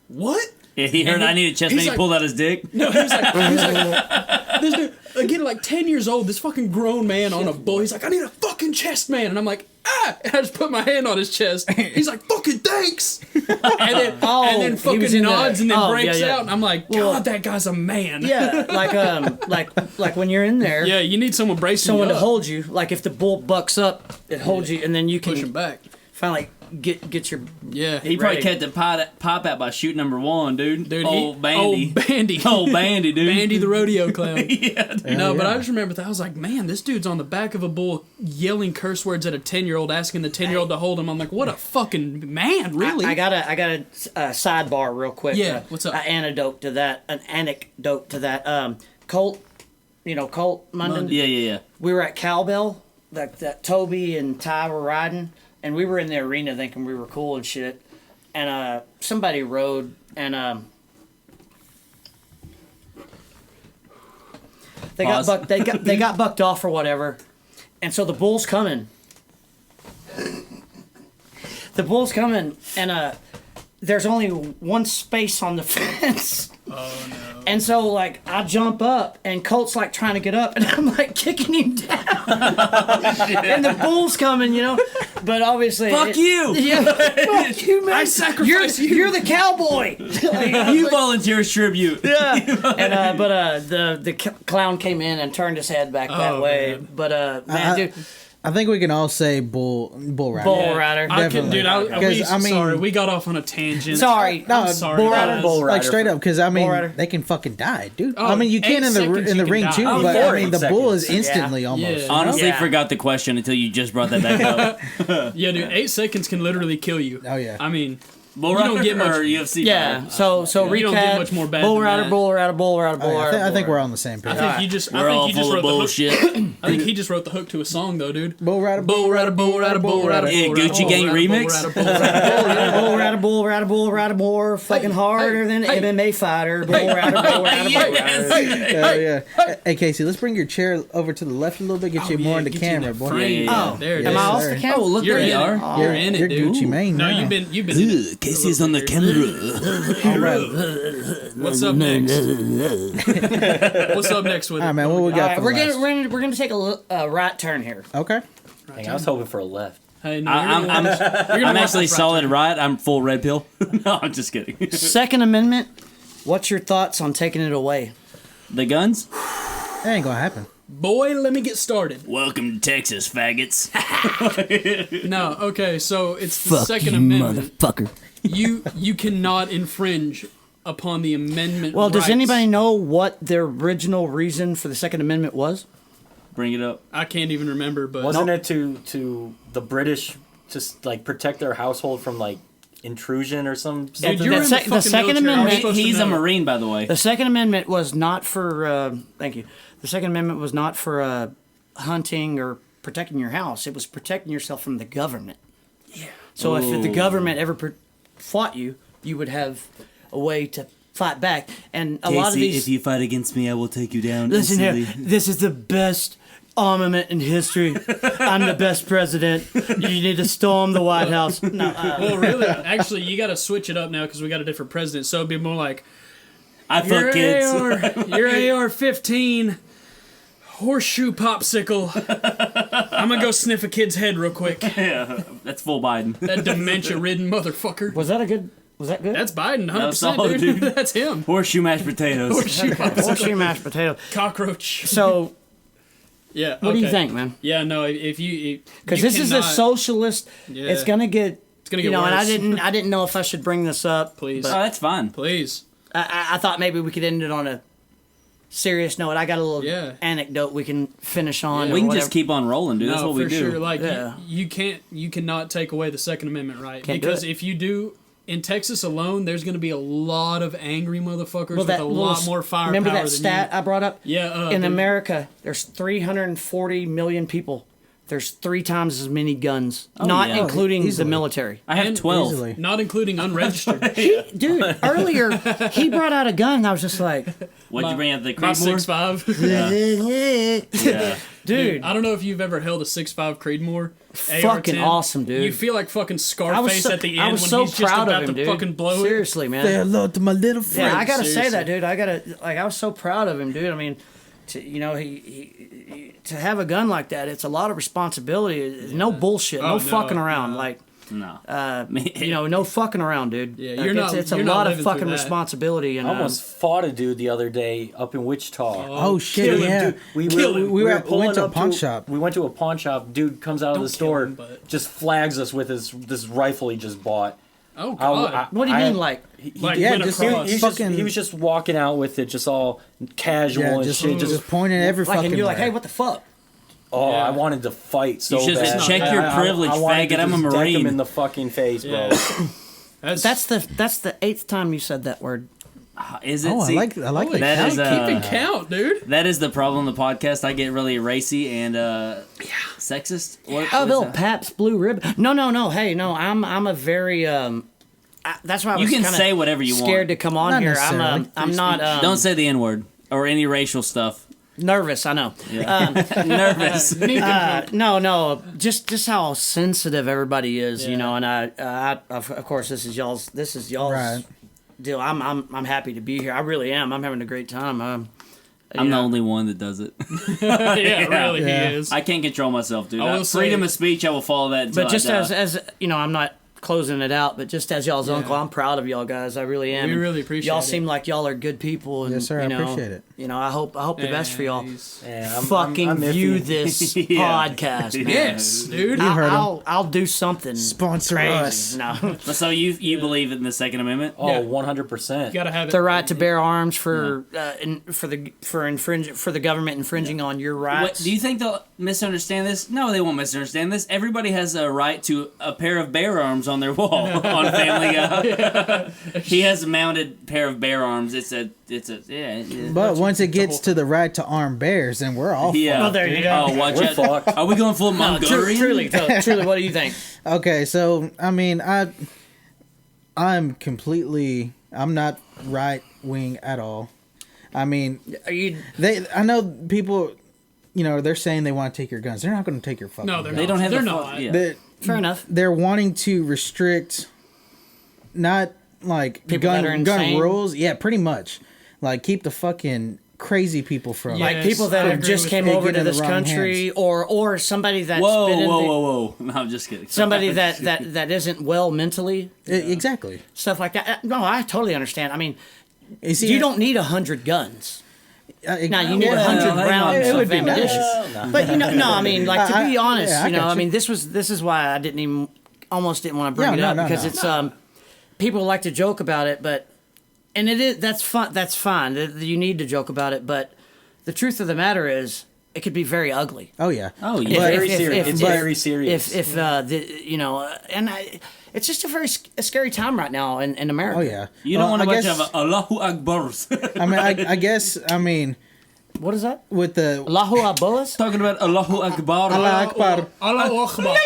what? Yeah, he heard And I need a chest he's man. He like- pulled out his dick. No, he was like this dude, again, like 10 years old, this fucking grown man on a bull. He's like, I need a fucking chest man. And I'm like, ah! And I just put my hand on his chest. He's like, fucking thanks! And then, he was fucking in nods the- and then oh, breaks yeah, yeah. out. And I'm like, God, that guy's a man. yeah, like when you're in there, Yeah, you need someone bracing someone you to up. hold you. Like if the bull bucks up, it holds you, and then you can Push him back. finally get your. Yeah. He probably Right. kept the pop out by shoot number one, dude. Dude, Old Bandy. Old Bandy. Old Bandy, dude. Bandy the rodeo clown. Yeah, dude. No, but I just remember that. I was like, man, this dude's on the back of a bull yelling curse words at a 10-year-old, asking the 10-year-old to hold him. I'm like, what a fucking man, really? I got a sidebar real quick. Yeah, what's up? An anecdote to that. Colt, Colt Munden. Yeah. We were at Cowbell, that Toby and Ty were riding, and we were in the arena thinking we were cool and shit. And somebody rode, and they got Pause. they got bucked off or whatever, and so the bull's coming. The bull's coming, and there's only one space on the fence. Oh no! And so like I jump up, and Colt's like trying to get up, and I'm like kicking him down, and the bull's coming, But obviously, Fuck you! Yeah, fuck you, man. I sacrifice you. You're the cowboy. You volunteer tribute. Yeah. And but the clown came in and turned his head back that Oh, way. man. But man, dude, I think we can all say bull rider. bull rider. I can, Definitely. dude. Because, I mean- Sorry, we got off on a tangent. Sorry, No, I'm sorry. bull guys. rider, bull rider. Like straight up, because I mean, rider. they can fucking die, dude. Oh, I mean, you can 8 in seconds the you can ring die. too, Oh, but I mean, the 4 bull is seconds. instantly Yeah. almost. Honestly, Yeah. forgot the question until you just brought that back up. Yeah, dude. 8 seconds can literally kill you. Oh, yeah. I mean, Bull You don't Rider get much- or UFC? Yeah. So recap. You don't get much more bad Bull than rider, that. bull rider, bull rider, bull Oh, yeah, rider. I think bull we're rider. on the same I page. think you just. We're all full of bullshit. I think he just wrote the hook to a song though, dude. Bull rider, Bull rider, bull rider, bull rider. Yeah, bull rider, Gucci bull Gang rider, bull remix? rider, bull rider. Bull rider, bull rider, bull rider, more fucking harder than hey. MMA fighter. Bull rider, bull rider, bull rider. Yeah. Hey, Casey, let's bring your chair over to the left a little bit. Get you more in the get you in camera, that boy. frame. Yeah. Oh, There it am is. I off sir. the camera? Oh, look, You're there you in are. it. You're in You're it, dude. Gucci Mane. No, now. you've been. in it Casey's a on the little bit. camera. All right. What's up next? What's up next with All right, it? man. What we got? All right, for we're last? gonna take a right turn here. Okay. Dang, I was hoping for a left. Hey, no, I'm you're gonna I'm watch actually this right solid turn. right. I'm full red pill. No, I'm just kidding. Second Amendment. What's your thoughts on taking it away? The guns? That ain't gonna happen. Boy, let me get started. Welcome to Texas, faggots. No, okay, so it's the Second Amendment. motherfucker. You cannot infringe upon the amendment. Well, does rights. anybody know what the original reason for the Second Amendment was? Bring it up. I can't even remember, but Wasn't it to the British just like protect their household from like intrusion or some? Dude, something? you're in the the fucking Second military. Amendment- You're supposed to He's a know. Marine, by the way. The Second Amendment was not for. Thank you. The Second Amendment was not for hunting or protecting your house. It was protecting yourself from the government. Yeah. So if the government ever fought you, you would have a way to fight back. And a lot of these. you fight against me, I will take you down. Listen here. This is the best armament in history. I'm the best president. You need to storm the White House. No. Well, really, actually, you got to switch it up now because we got a different president. So it'd be more like I fuck kids. your AR-15 Horseshoe popsicle. I'm gonna go sniff a kid's head real quick. Yeah, that's full Biden. That dementia-ridden motherfucker. Was that good? That's Biden, 100%, solid, dude. dude. That's him. Horseshoe mashed potatoes. Horseshoe popsicle. Horseshoe mashed potato. Cockroach. So, Yeah. what do you okay. think, man? Yeah, no. If you Because this is a socialist. Yeah. It's gonna get. It's gonna get and worse. I didn't know if I should bring this up. Please. Oh, but that's fine. Please. I thought maybe we could end it on a serious note. I got a little Yeah. anecdote we can finish on. Yeah. or We can whatever. just keep on rolling, dude. That's No, what we for do. sure. Like Yeah. you cannot take away the Second Amendment, right? Can't do Because it. if you do, in Texas alone, there's going to be a lot of angry motherfuckers Well, with a lot more firepower. Remember that than stat you. I brought up? Yeah. In dude. America, there's 340 million people. There's 3 times as many guns, not yeah. including the Easily. military. I have And 12. Easily. not including unregistered. Dude, earlier he brought out a gun. And I was just like, What'd you bring out the My Creedmoor? 6.5. Yeah. dude, I don't know if you've ever held a 6.5 Creedmoor. fucking AR-10. awesome, dude. You feel like fucking Scarface at the end I was when so he's just proud about of him, to dude. fucking blow it. Seriously, man. Say hello to my little friend. Yeah, I gotta say seriously. that, dude. I was so proud of him, dude. I mean, he to have a gun like that, it's a lot of responsibility. No bullshit, Oh, no no, fucking around. no. Like, No. no fucking around, dude. Yeah, Like, you're not- It's a you're not lot of living through fucking that. responsibility, and I almost fought a dude the other day up in Wichita. Oh shit! Kill him, Yeah. dude. We went to a pawn shop. We went to a pawn shop. Dude comes out of Don't the kill store, him, but- just flags us with this rifle he just bought. Oh god. what do you mean, like? like yeah, went just- across. He was just walking out with it, just all casual Yeah, and just, shit. just pointing at every Like, fucking. and you're like, where. hey, what the fuck? Oh, Yeah. I wanted to fight so You should bad. just check your privilege, I wanted to faggot. I'm a just deck him Marine. in the fucking face, bro. Yeah. That's the 8th time you said that word. Is it? Oh, See, I like the that count. is, Keeping count, dude. that is the problem with the podcast. I get really racy and sexist. What Oh, is Bill that? Pabst Blue Ribbon. No. Hey, no. I'm a very that's why I You was can kinda say whatever you scared want. to come on Not here. necessarily. I'm not Don't say the N word or any racial stuff. nervous. I know. Nervous. No. Just how sensitive everybody is, you Yeah. know. And I of course, this is y'all's Right. deal. I'm happy to be here. I really am. I'm having a great time. I'm you the know. only one that does it. Yeah, really, Yeah. he is. I can't control myself, dude. I will say- Freedom of speech, I will follow that until But just I die. as you know, I'm not closing it out, but just as y'all's uncle, I'm proud of y'all guys. I really am. We And really appreciate y'all it. seem like y'all are good people. And, Yes, sir, I You know, appreciate it. You know, I hope the best for y'all. Yeah, Fucking I'm iffy. view this Yeah. podcast, man. Yes, dude. heard 'em. I'll do something. Sponsor crazy. us. No, So you believe in the Second Amendment? Oh, Yeah. 100%. You gotta have it. the right to bear arms for the government infringing on your rights. What, do you think they'll misunderstand this? No, they won't misunderstand this. Everybody has a right to a pair of bear arms on their wall on Family Guy. He has a mounted pair of bear arms. It's a yeah. But once it gets to the right to arm bears, then we're all Yeah. Well, there you go. Oh, watch We're out. fucked. Are we going full Mongolian? Truly, what do you think? Okay, so I mean, I'm not right wing at all. I mean, Are you? I know people, you know, they're saying they want to take your guns. They're not going to take your fucking No, they're guns. They don't have They're the not. Yeah. Fair enough. They're wanting to restrict, not like People that are gun insane? rules. Yeah, pretty much. Like keep the fucking crazy people from. Yeah. Like Yes, people that I have agree just with came you. over Get to in the this wrong country, hands. or somebody that's Whoa, been in the, whoa. No, I'm just kidding. somebody that isn't well mentally, Exactly. stuff like that. No, I totally understand. I mean, You, see, you don't need 100 guns. Now you need well, 100 hang on. rounds It would of be ammunition. nice. But no, I mean, like to be honest, yeah, I you know, got I you. mean, this is why I almost didn't want to bring Yeah, it no, up no, because no. it's people like to joke about it, but that's fun. That's fine. You need to joke about it, but the truth of the matter is, it could be very ugly. Oh yeah. Oh, If- yeah. Very if- serious. if- It's if- very serious. If it's just a scary time right now in America. Oh yeah. You don't want I a bunch guess- of Allahu Akbars. I mean, I guess. I mean, What is that? with the Allahu Abulas? Talking about Allahu Akbar. Allah Akbar, Allah Akbar.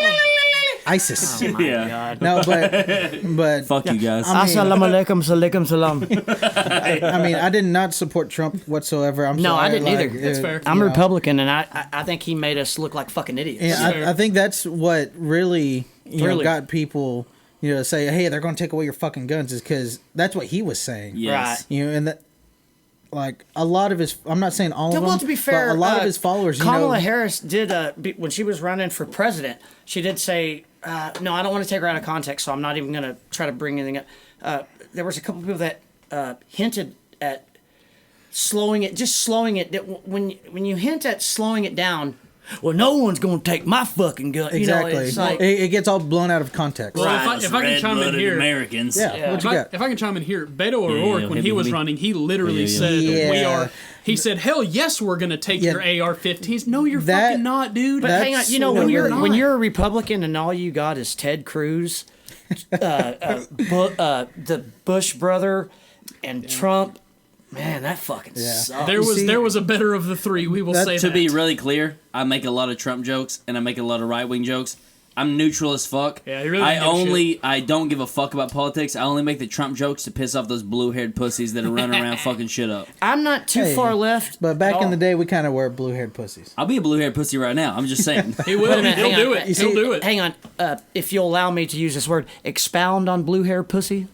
ISIS. Yeah. No, but Fuck you guys. I mean- Assalamu alaikum, salaikum salam. I mean, I did not support Trump whatsoever. I'm No, sorry. I didn't either. That's fair. I'm you know. Republican, and I think he made us look like fucking idiots. Yeah, Fair. I think that's what really Really? got people, say, hey, they're going to take away your fucking guns, is because that's what he was saying. Yes. And that like a lot of his. I'm not saying all of them. Well, to be fair, but a lot of his followers. Kamala you know, Harris did when she was running for president. She did say, "No, I don't want to take her out of context, so I'm not even going to try to bring anything up." There was a couple people that hinted at slowing it. When you hint at slowing it down. Well, no one's going to take my fucking gun. Exactly. You know, it's like, it gets all blown out of context. Well, if I can chime in Red-blooded here, Americans. Yeah. What you got? if I can chime in here, Beto O'Rourke, yeah, when hit he me, was hit me. running, he literally Yeah. said, Yeah. "We are." He said, "Hell yes, we're gonna take Yeah. your AR-15s." No, you're That- fucking not, dude. But hang on, That's you know, when what you're really- when you're a Republican and all you got is Ted Cruz, the Bush brother, and Trump, man, that fucking sucks. there was a better of the three. We will say To that. be really clear, I make a lot of Trump jokes and I make a lot of right wing jokes. I'm neutral as fuck. Yeah, he really doesn't give a I don't give a fuck about politics. I only make the Trump jokes to piss off those blue haired pussies that are running around fucking shit up. I'm not too Hey, far left. But back at in the all. day, we kind of were blue-haired pussies. I'll be a blue haired pussy right now. I'm just saying. He will. Wait a minute, He'll hang do on. it. You He'll do it. Hang on, if you'll allow me to use this word, expound on blue hair pussy.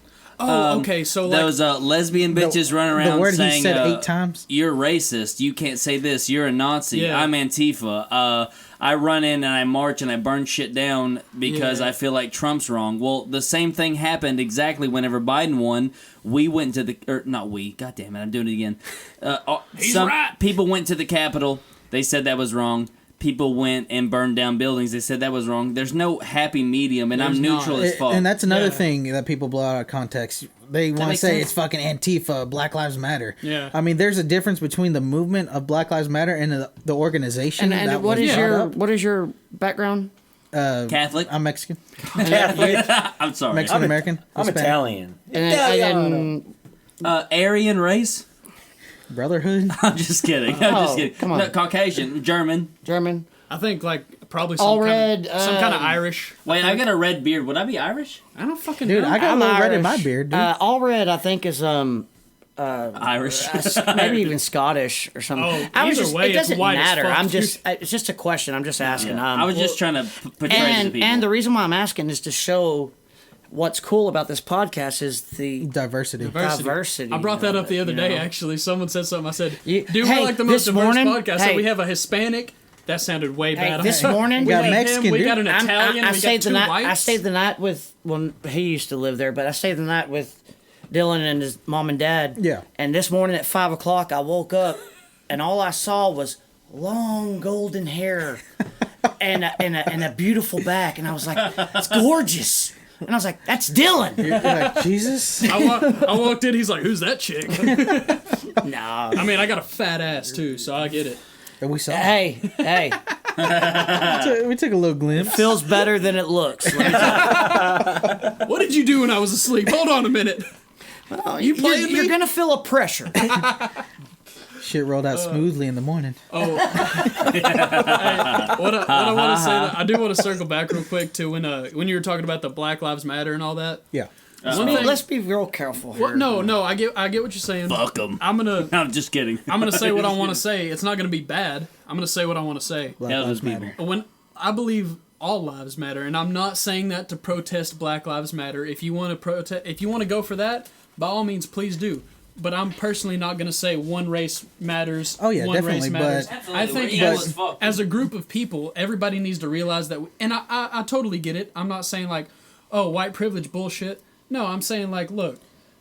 Oh, okay. So like, Those lesbian bitches running around the word saying, he said 8 times. "You're racist. You can't say this. You're a Nazi. Yeah. I'm Antifa. I run in and I march and I burn shit down because Yeah. I feel like Trump's wrong." Well, the same thing happened exactly whenever Biden won. We went to not we. God damn it! I'm doing it again. Some right. people went to the Capitol. They said that was wrong. People went and burned down buildings. They said that was wrong. There's no happy medium, and There's I'm neutral not. as fuck. And that's another Yeah. thing that people blow out of context. They want to make say sense? it's fucking Antifa, Black Lives Matter. Yeah. I mean, there's a difference between the movement of Black Lives Matter and the organization. And that what was is brought your up. what is your background? Catholic. I'm Mexican, I'm sorry. Mexican American. I'm Hispanic. Italian. And Aryan race. Brotherhood. I'm just kidding. I'm just Oh, kidding. come on. No, Caucasian, German. German. I think like probably All some red, some kind of Irish. Wait, I got a red beard. Would I be Irish? I don't fucking Dude, know. I got a I'm little red Irish. in my beard, dude. All red, I think, is Irish. maybe even Scottish or something. Oh, I was either just, way, it it's doesn't white as matter. fuck, I'm dude. just it's just a question. I'm just asking. I was just trying to portray to people. and the reason why I'm asking is to show what's cool about this podcast is the Diversity. diversity. I brought that up the other you day. know? Actually, someone said something. I said, You- "Dude, hey, we're like the most this diverse morning- podcast." So hey. we have a Hispanic. That sounded way Hey, bad. this morning We got have Mexican, him, we dude. got an Italian. I we stayed got the two night. whites. I stayed the night with. Well, he used to live there, but I stayed the night with Dylan and his mom and dad. Yeah. And this morning at 5 o'clock, I woke up, and all I saw was long golden hair, and a beautiful back, and I was like, "It's gorgeous." And I was like, "That's Dylan." You're like, Jesus. I walked in. He's like, "Who's that chick?" No. I mean, I got a fat ass too, so I get it. And we saw. Hey, We took a little glimpse. feels better than it looks. Let me tell you. What did you do when I was asleep? Hold on a minute. You playing me? You're gonna feel a pressure. Shit rolled out smoothly in the morning. Oh, what I want to say, I do want to circle back real quick to when you were talking about the Black Lives Matter and all that. Yeah. One thing- Let's be real careful here. Well, no, I get what you're saying. Fuck 'em. I'm I'm just kidding. gonna say what I want to say. It's not gonna be bad. I'm gonna say what I want to say. Black Hell, Lives those people. Matter. When I believe all lives matter, and I'm not saying that to protest Black Lives Matter. If you want to protest, if you want to go for that, by all means, please do. But I'm personally not going to say one race matters. Oh, yeah, one definitely, race matters. but- I think We're evil as fuck. as a group of people, everybody needs to realize that. And I totally get it. I'm not saying like, oh, white privilege bullshit. No, I'm saying like, look,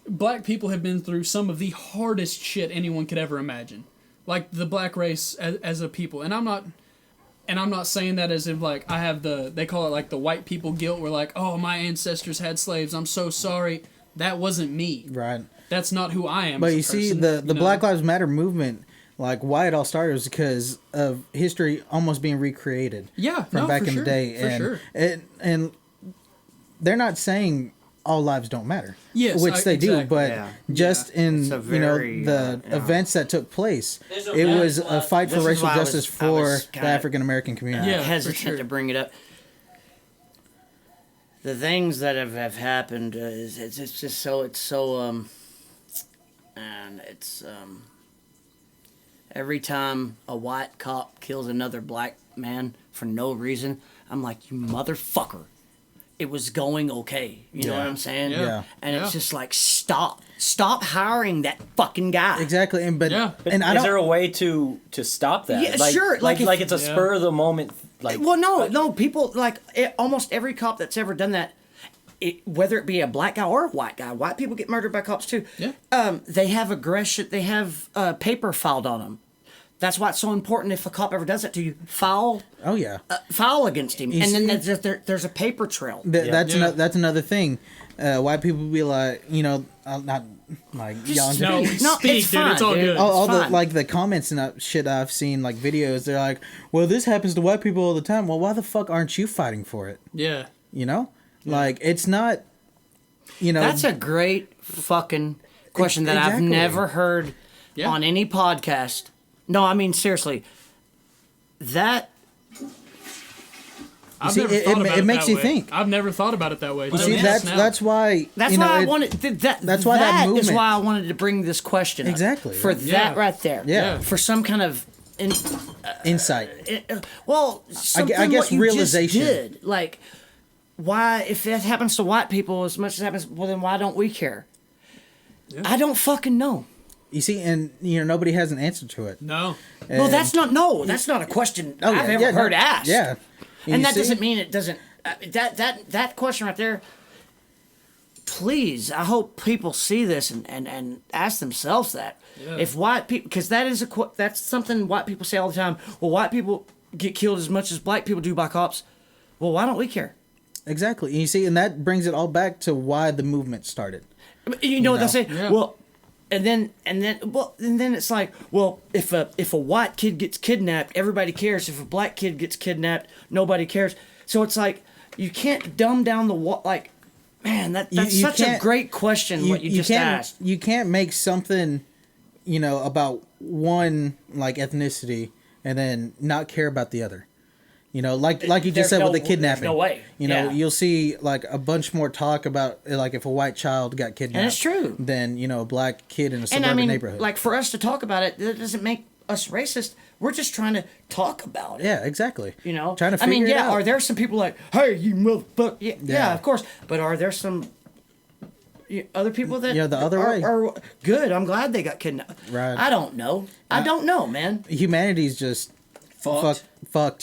black people have been through some of the hardest shit anyone could ever imagine, like the black race as a people. And I'm not saying that as if like I have they call it like the white people guilt. Where like, oh, my ancestors had slaves. I'm so sorry. That wasn't me. Right. That's not who I am. But as a you see, person, the you know? Black Lives Matter movement, like why it all started was because of history almost being recreated. Yeah, from no, back for in sure, the day, for and sure. and they're not saying all lives don't matter. Yes, which they do, exactly. but Yeah. just in It's a very, the yeah. events that took place, There's no it doubt was it's a fight for This is racial why I was- justice I for was the kinda- African American community. Yeah. hesitant for sure. to bring it up. The things that have happened is it's just so and it's every time a white cop kills another black man for no reason, I'm like, you motherfucker. it was going okay. You know what I'm saying? Yeah. And Yeah. it's just like, stop hiring that fucking guy. Exactly, and but Yeah. and I Is don't. there a way to stop that? Yeah, like, sure, Like, like if- it's a Yeah. spur of the moment. Like, Well, no, people like almost every cop that's ever done that, whether it be a black guy or a white guy, white people get murdered by cops too. Yeah. They have aggression. They have paper filed on them. That's why it's so important. If a cop ever does it to you, file Oh yeah. file against him, You and then see- there's a paper trail. That's Yeah. that's another thing. White people be like, not like y'all. No, No, speak, it's dude. fine, It's all dude. good. all the fine. like the comments and that shit I've seen, like videos. They're like, well, this happens to white people all the time. Well, why the fuck aren't you fighting for it? Yeah. You know, like it's not. You know, That's a great fucking question that I've Exactly. never heard Yeah. on any podcast. No, I mean seriously. That I've see, never it- thought it- about it makes that you way. think. I've never thought about it that way. see, that's why. That's you know, why I it- wanted that. that's why that that is movement- why I wanted to bring this question up. Exactly, for yeah. that right there. Yeah. For some kind of insight. well, something I guess what you realization. just did. Like, why if that happens to white people as much as happens, well then why don't we care? I don't fucking know. You see, and nobody has an answer to it. No. Well, that's not a question Oh, I've yeah, ever yeah, heard no, asked. Yeah, And you that see? doesn't mean it doesn't. That question right there. Please, I hope people see this and ask themselves that. Yeah. If white people, because that's something white people say all the time. Well, white people get killed as much as black people do by cops. Well, why don't we care? Exactly. You see, and that brings it all back to why the movement started. You know what they say? Yeah. Well, and then it's like, well, if a white kid gets kidnapped, everybody cares. If a black kid gets kidnapped, nobody cares. So it's like you can't dumb down like, man, that's You such a can't- great question. What you just can't, asked. You can't make something, about one like ethnicity and then not care about the other. Like you just There's said no- with the kidnapping. there's no way. Yeah. You'll see like a bunch more talk about like if a white child got kidnapped. And it's true. Than a black kid in a And suburban I mean, neighborhood. like for us to talk about it, that doesn't make us racist. We're just trying to talk about it. yeah, exactly. I Trying to figure mean, it yeah. out. Are there some people like, hey, you motherfucker? Yeah, Yeah. of course. But are there some other people that Yeah, the other are, way. are good? I'm glad they got kidnapped. Right. I don't know. I don't know, man. Humanity's just fucked.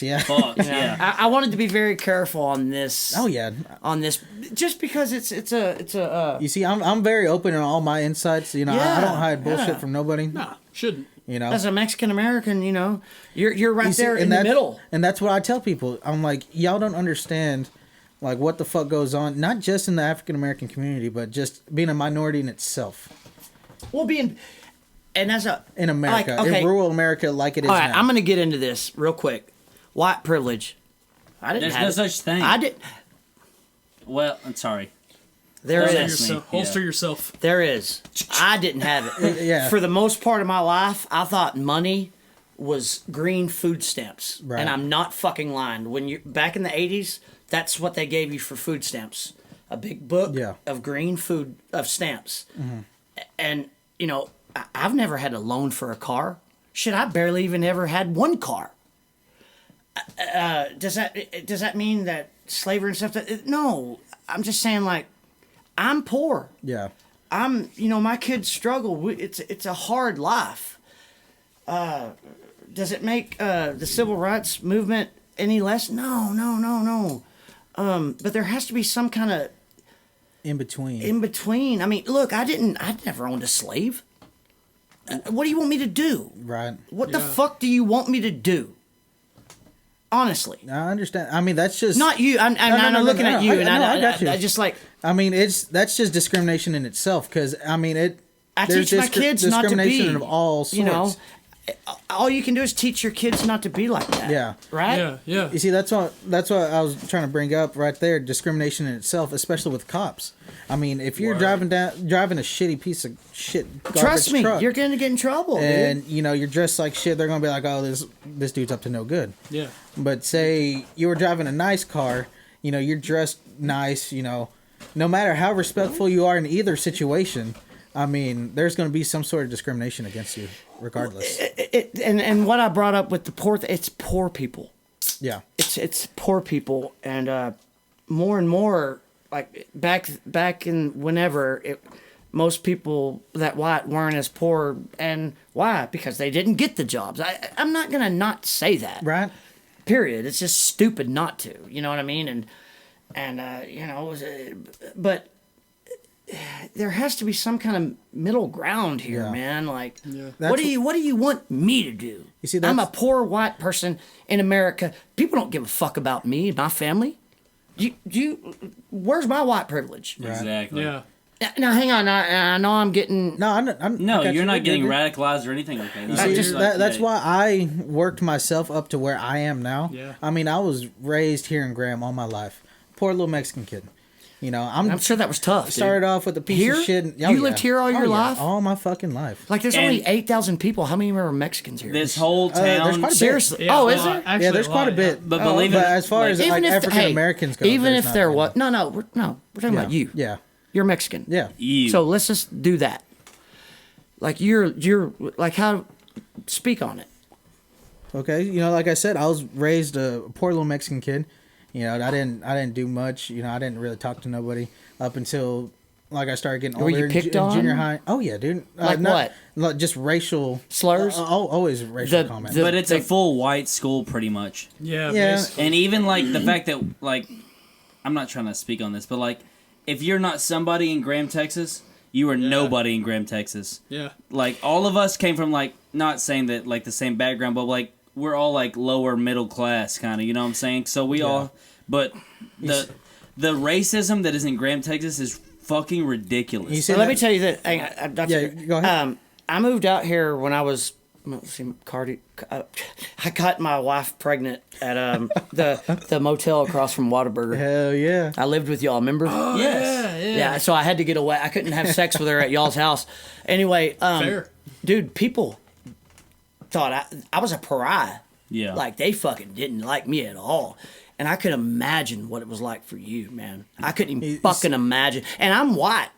Yeah. Fucked, yeah. I wanted to be very careful on this. Oh yeah. On this, just because it's a. You see, I'm very open in all my insights. I Yeah, don't hide bullshit yeah. from nobody. Nah, shouldn't. As a Mexican American, you're right You see, there in and the that- middle. And that's what I tell people. I'm like, y'all don't understand, like, what the fuck goes on, not just in the African American community, but just being a minority in itself Well, and as a in America, like, okay. in rural America, like it is All right, now. I'm gonna get into this real quick. White privilege. I didn't There's have no it. such thing. I did. Well, I'm sorry. There Don't is. ask me. Holster Yeah. yourself. There is. I didn't have it. Yeah. For the most part of my life, I thought money was green food stamps. Right. And I'm not fucking lying. When you back in the 80s, that's what they gave you for food stamps. A big book Yeah. of green food of stamps. And I've never had a loan for a car. Shit, I barely even ever had one car. Does that mean that slavery and stuff? No, I'm just saying like I'm poor. Yeah. My kids struggle. It's a hard life. Does it make the civil rights movement any less? No. But there has to be some kind of In between. in between. I mean, look, I never owned a slave. What do you want me to do? Right. What the Yeah. fuck do you want me to do? Honestly, I understand. I mean, that's just not you. I'm no, looking no, at you, I- and no, I I got you. I just like I mean, that's just discrimination in itself. Because I mean, I there's teach my kids not to be. discrimination of all sorts. All you can do is teach your kids not to be like that. Yeah. Right. Yeah. You see, that's what I was trying to bring up right there. Discrimination in itself, especially with cops. I mean, if you're driving a shitty piece of shit garbage Trust me, truck, you're gonna get in trouble, and dude. you're dressed like shit, they're gonna be like, "Oh, this dude's up to no good." Yeah. But say you were driving a nice car, you're dressed nice, no matter how respectful you are in either situation, I mean, there's going to be some sort of discrimination against you, regardless. And what I brought up with the poor, it's poor people. Yeah. It's poor people, and more and more, like back in whenever most people that white weren't as poor, and why? Because they didn't get the jobs. I'm not gonna not say that. Right. Period. It's just stupid not to. You know what I mean? And but there has to be some kind of middle ground here, Yeah. man. Like, That's what do you want me to do? You see, I'm a that's- poor white person in America. People don't give a fuck about me, my family. Where's my white privilege? Exactly. Yeah. Now, hang on. I know I'm getting. No, No, I got you're you. not getting Dude. radicalized or anything like that. You see, just that's why I worked myself up to where I am now. Yeah. I mean, I was raised here in Graham all my life. Poor little Mexican kid. You know, I'm sure that was tough. Dude. started off with a piece Here? of shit. You lived here all your life? All my fucking life. Like, there's And- only 8,000 people. How many are Mexicans here? This whole there's town. quite a bit. Seriously? Yeah, oh, a is lot. there? Actually, Yeah, there's a quite a lot, bit. But believe but it, as far like- as Even like if African Americans go, even there's if they're not what? No, we're talking about you. Yeah, You're Mexican. yeah. You. So let's just do that. Like you're like how speak on it. Okay, you know, like I said, I was raised a poor little Mexican kid. You know, I didn't do much. You know, I didn't really talk to nobody up until like I started getting Were older you in picked in junior on? high. Oh yeah, dude. Like what? Like just racial Slurs? always racial The- comments. the- But it's a full white school, pretty much. Yeah. Yeah. basically. And even like the fact that like, I'm not trying to speak on this, but like, if you're not somebody in Graham, Texas, you are nobody in Graham, Texas. Yeah. Like all of us came from like, not saying that like the same background, but like we're all like lower middle class kind of. You know what I'm saying? So we all, but the racism that is in Graham, Texas is fucking ridiculous. You see So let that- me tell you that. Hang on, that's Yeah, it. go ahead. I moved out here when I was. I got my wife pregnant at the motel across from Whataburger. Hell yeah. I lived with y'all. Remember? Yes. Yeah, so I had to get away. I couldn't have sex with her at y'all's house. Anyway, Fair. dude, people thought I was a pariah. Yeah. Like, they fucking didn't like me at all. And I could imagine what it was like for you, man. I couldn't even fucking imagine. And I'm white.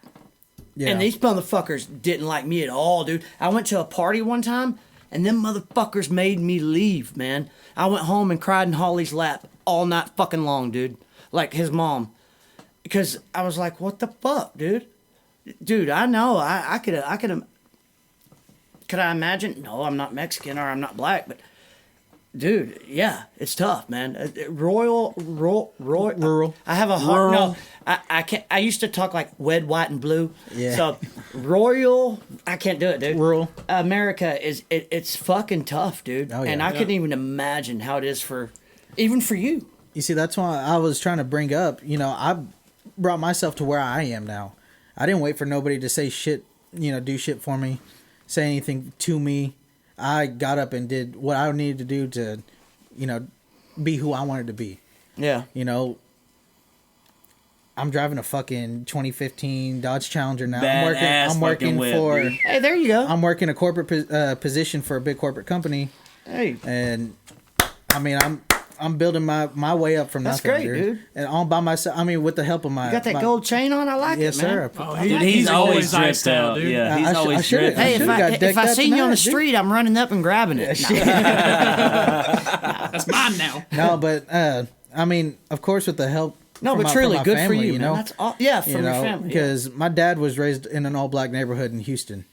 Yeah. And these motherfuckers didn't like me at all, dude. I went to a party one time, and them motherfuckers made me leave, man. I went home and cried in Holly's lap all night fucking long, dude. Like his mom. Because I was like, what the fuck, dude? Dude, I know. I could I imagine? No, I'm not Mexican or I'm not black, but dude, yeah, it's tough, man. Rural. I have a hard no. I can't. I used to talk like red, white, and blue. Yeah. So royal, I can't do it, dude. Rural. America is it's fucking tough, dude. Oh, yeah. And I couldn't even imagine how it is even for you. You see, that's why I was trying to bring up, you know, I brought myself to where I am now. I didn't wait for nobody to say shit, you know, do shit for me, say anything to me. I got up and did what I needed to do to, you know, be who I wanted to be. Yeah. You know, I'm driving a fucking 2015 Dodge Challenger now. Badass I'm working fucking whip, for, dude. Hey, there you go. I'm working a corporate position for a big corporate company. Hey. And I mean, I'm building my way up from That's nothing, great, dude. And all by myself. I mean, with the help of my. You got that my- gold chain on? I like Yes, it, man. sir. Oh, Dude, he's always iced dripped out, out. dude. Yeah, he's I always should've- dripped. Hey, I should've got if decked I out seen you on the tonight, dude. street, I'm running up and grabbing it. No. That's mine now. No, but I mean, of course, with the help. No, from but my- truly, from my good family, for you, you man. know. That's all, yeah, from You your know, family. Yeah. because my dad was raised in an all-black neighborhood in Houston.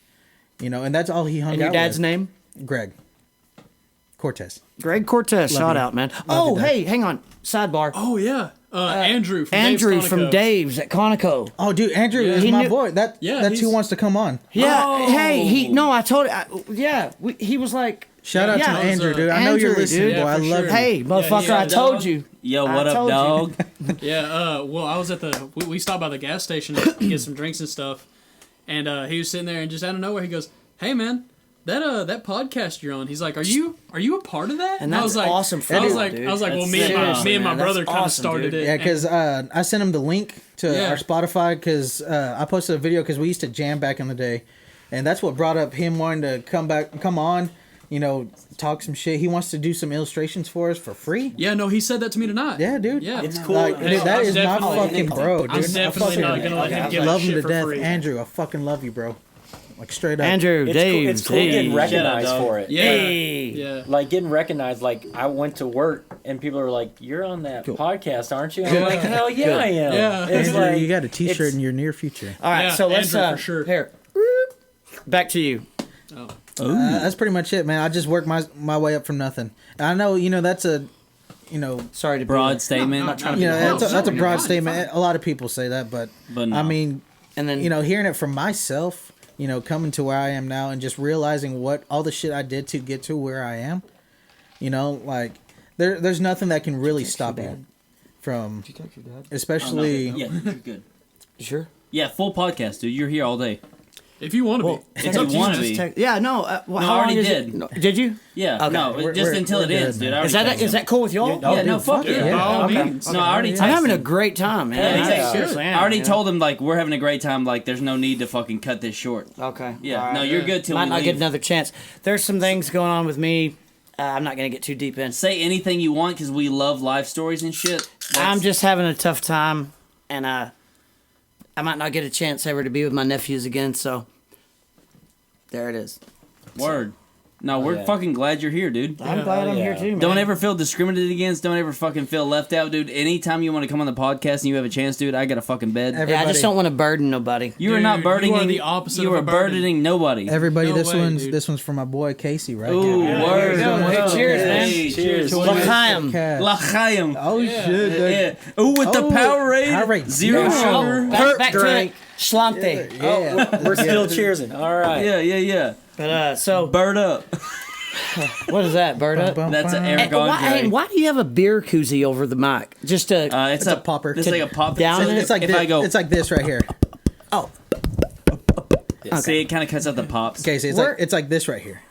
You know, and that's all he hung And out your dad's with. name? Greg Cortez. Greg Cortez. Love Shout you. out, man. Love Oh, you, Dad. hey, hang on. Sidebar. Oh yeah. Andrew. From Andrew Dave's from Conoco. Dave's at Conoco. Oh, dude, Andrew Yeah. is He my knew- boy. That's he's- who wants to come on. Yeah. Oh. Hey, no, I told he was like. Shout out yeah, to Andrew, dude. I know Andrew, you're listening, dude. boy. Yeah, I for love sure. you. Hey, motherfucker, yeah, I told dog. you. Yo, I what up, told you. dog? Yeah, well, I was at we stopped by the gas station to get some drinks and stuff, and he was sitting there, and just out of nowhere, he goes, "Hey, man, that podcast you're on," he's like, "Are you a part of that?" And I that's was like, awesome for I was you, like, dude. I was like, well, That's me and my seriously, my man, brother that's kind of awesome, started dude. it. Yeah, and- because I sent him the link to Yeah. our Spotify because I posted a video because we used to jam back in the day, and that's what brought up him wanting to come on, you know, talk some shit. He wants to do some illustrations for us for free. yeah, no, he said that to me tonight. Yeah, dude. Yeah, It's cool. Like, Yeah, dude, that I'm is my definitely- fucking bro, dude. I'm definitely I not fucking gonna let him get love shit him to for death, free. Andrew. I fucking love you, bro. like straight up. Andrew, It's Dave, cool, it's cool getting hey. recognized Shut up, for it. Yeah. Hey. Yeah. Like getting recognized. Like I went to work and people are like, "You're on that podcast, aren't you?" I'm like, "Hell yeah, I am." Yeah. It's Andrew, like you got a T-shirt it's- in your near future. All right, Yeah, so let's Andrew, for sure. here. Back to you. That's pretty much it, man. I just worked my way up from nothing. And I know, that's a, Sorry to be Broad statement. that's a broad statement. A lot of people say that, but But no. I mean, And then hearing it from myself, coming to where I am now and just realizing what all the shit I did to get to where I am, like there's nothing that can really stop you from, especially. Yeah, you're good. You sure? Yeah, full podcast, dude. You're here all day. If you want to be. If you want to be. Yeah, no. No, how I already long is did. it? No, did you? Yeah, Okay. no, just until it we're ends, good, dude. man. I Is already that texted is that cool with y'all? Yeah, no, fuck Dude, yeah. by all Okay. means. No, I already texted I'm having a him. great time, man. Yeah, I yeah. seriously am, I already you know? told him, like, we're having a great time. Like, there's no need to fucking cut this short. Okay. Yeah, All right. no, you're good till Might we not leave. get another chance. There's some things going on with me. I'm not gonna get too deep in. Say anything you want because we love life stories and shit. I'm just having a tough time, and I might not get a chance ever to be with my nephews again. So there it is. Word. No, we're yeah. fucking glad you're here, dude. I'm glad I'm yeah. here too, man. Don't ever feel discriminated against. Don't ever fucking feel left out, dude. Anytime you want to come on the podcast and you have a chance, dude, I got a fucking bed. Yeah, I Everybody- just don't want to burden nobody. You are Dude, not you burdening. are the opposite You of are a burden. burdening nobody. Everybody, No this way, one's dude. this one's for my boy Casey right Ooh, here. word. Hey, cheers, man. Hey, Cheers. L'chaim. L'chaim. Oh shit! Yeah. Ooh, with the Oh, Powerade. Powerade. Zero Yeah. sugar. Back to it. Schlante. Yeah. We're still cheersing. All right. Yeah. But so Bird up. what is that? Bird up. That's an Hey, Eric why, Andre. why do you have a beer koozie over the mic? Just to It's a popper. It's like a pop. down it's, it? It's like if this, I go. it's like this right here. oh See, it kind of cuts out the pops. Casey, it's Where- like this right here.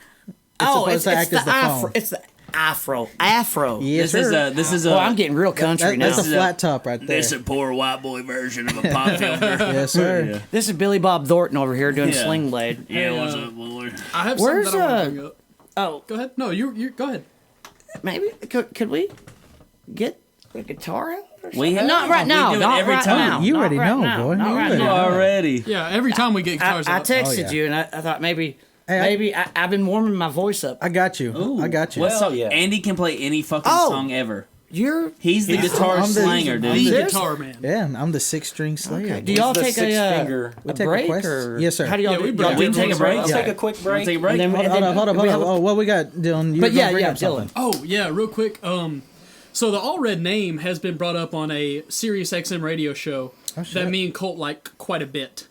it's supposed to act the as the afro. phone. It's the afro. Yes, This is sir. a. This is a. Well, I'm getting real country now. That's a This is flat top right there. This is a poor white boy version of a pop filter. Yes, sir. This is Billy Bob Thornton over here doing Yeah. Sling Blade. Yeah, Hey, what's up, boy? I have Where's, something that I want to bring up. Oh, Go ahead. No, you go ahead. maybe could we get a guitar out? Or We something? Not right we now. do it not every right time. now. You not already right know, now, boy. Not You right already now. Already. Yeah, every time we get guitars I out. texted yeah. you and I thought maybe Hey, I've been warming my voice up. I got you. Ooh. I got you. Well, yeah. Andy can play any fucking Oh. song ever. You're He's the guitar I'm the- slanger, the dude. Serious? guitar man. yeah, I'm the 6-string slayer. okay. Do y'all The take six a finger. We a take break requests? or Yes, sir. How do y'all Yeah, do? we y'all break. do We can take a break. Let's Yeah. take a quick break. Take a break. And then, Hold up. we have a- What we got, Dylan? You But gonna yeah, bring yeah, up something. Dylan. Oh yeah, real quick. So the All Red name has been brought up on a Sirius XM radio show shit. that me and Colt like quite a bit.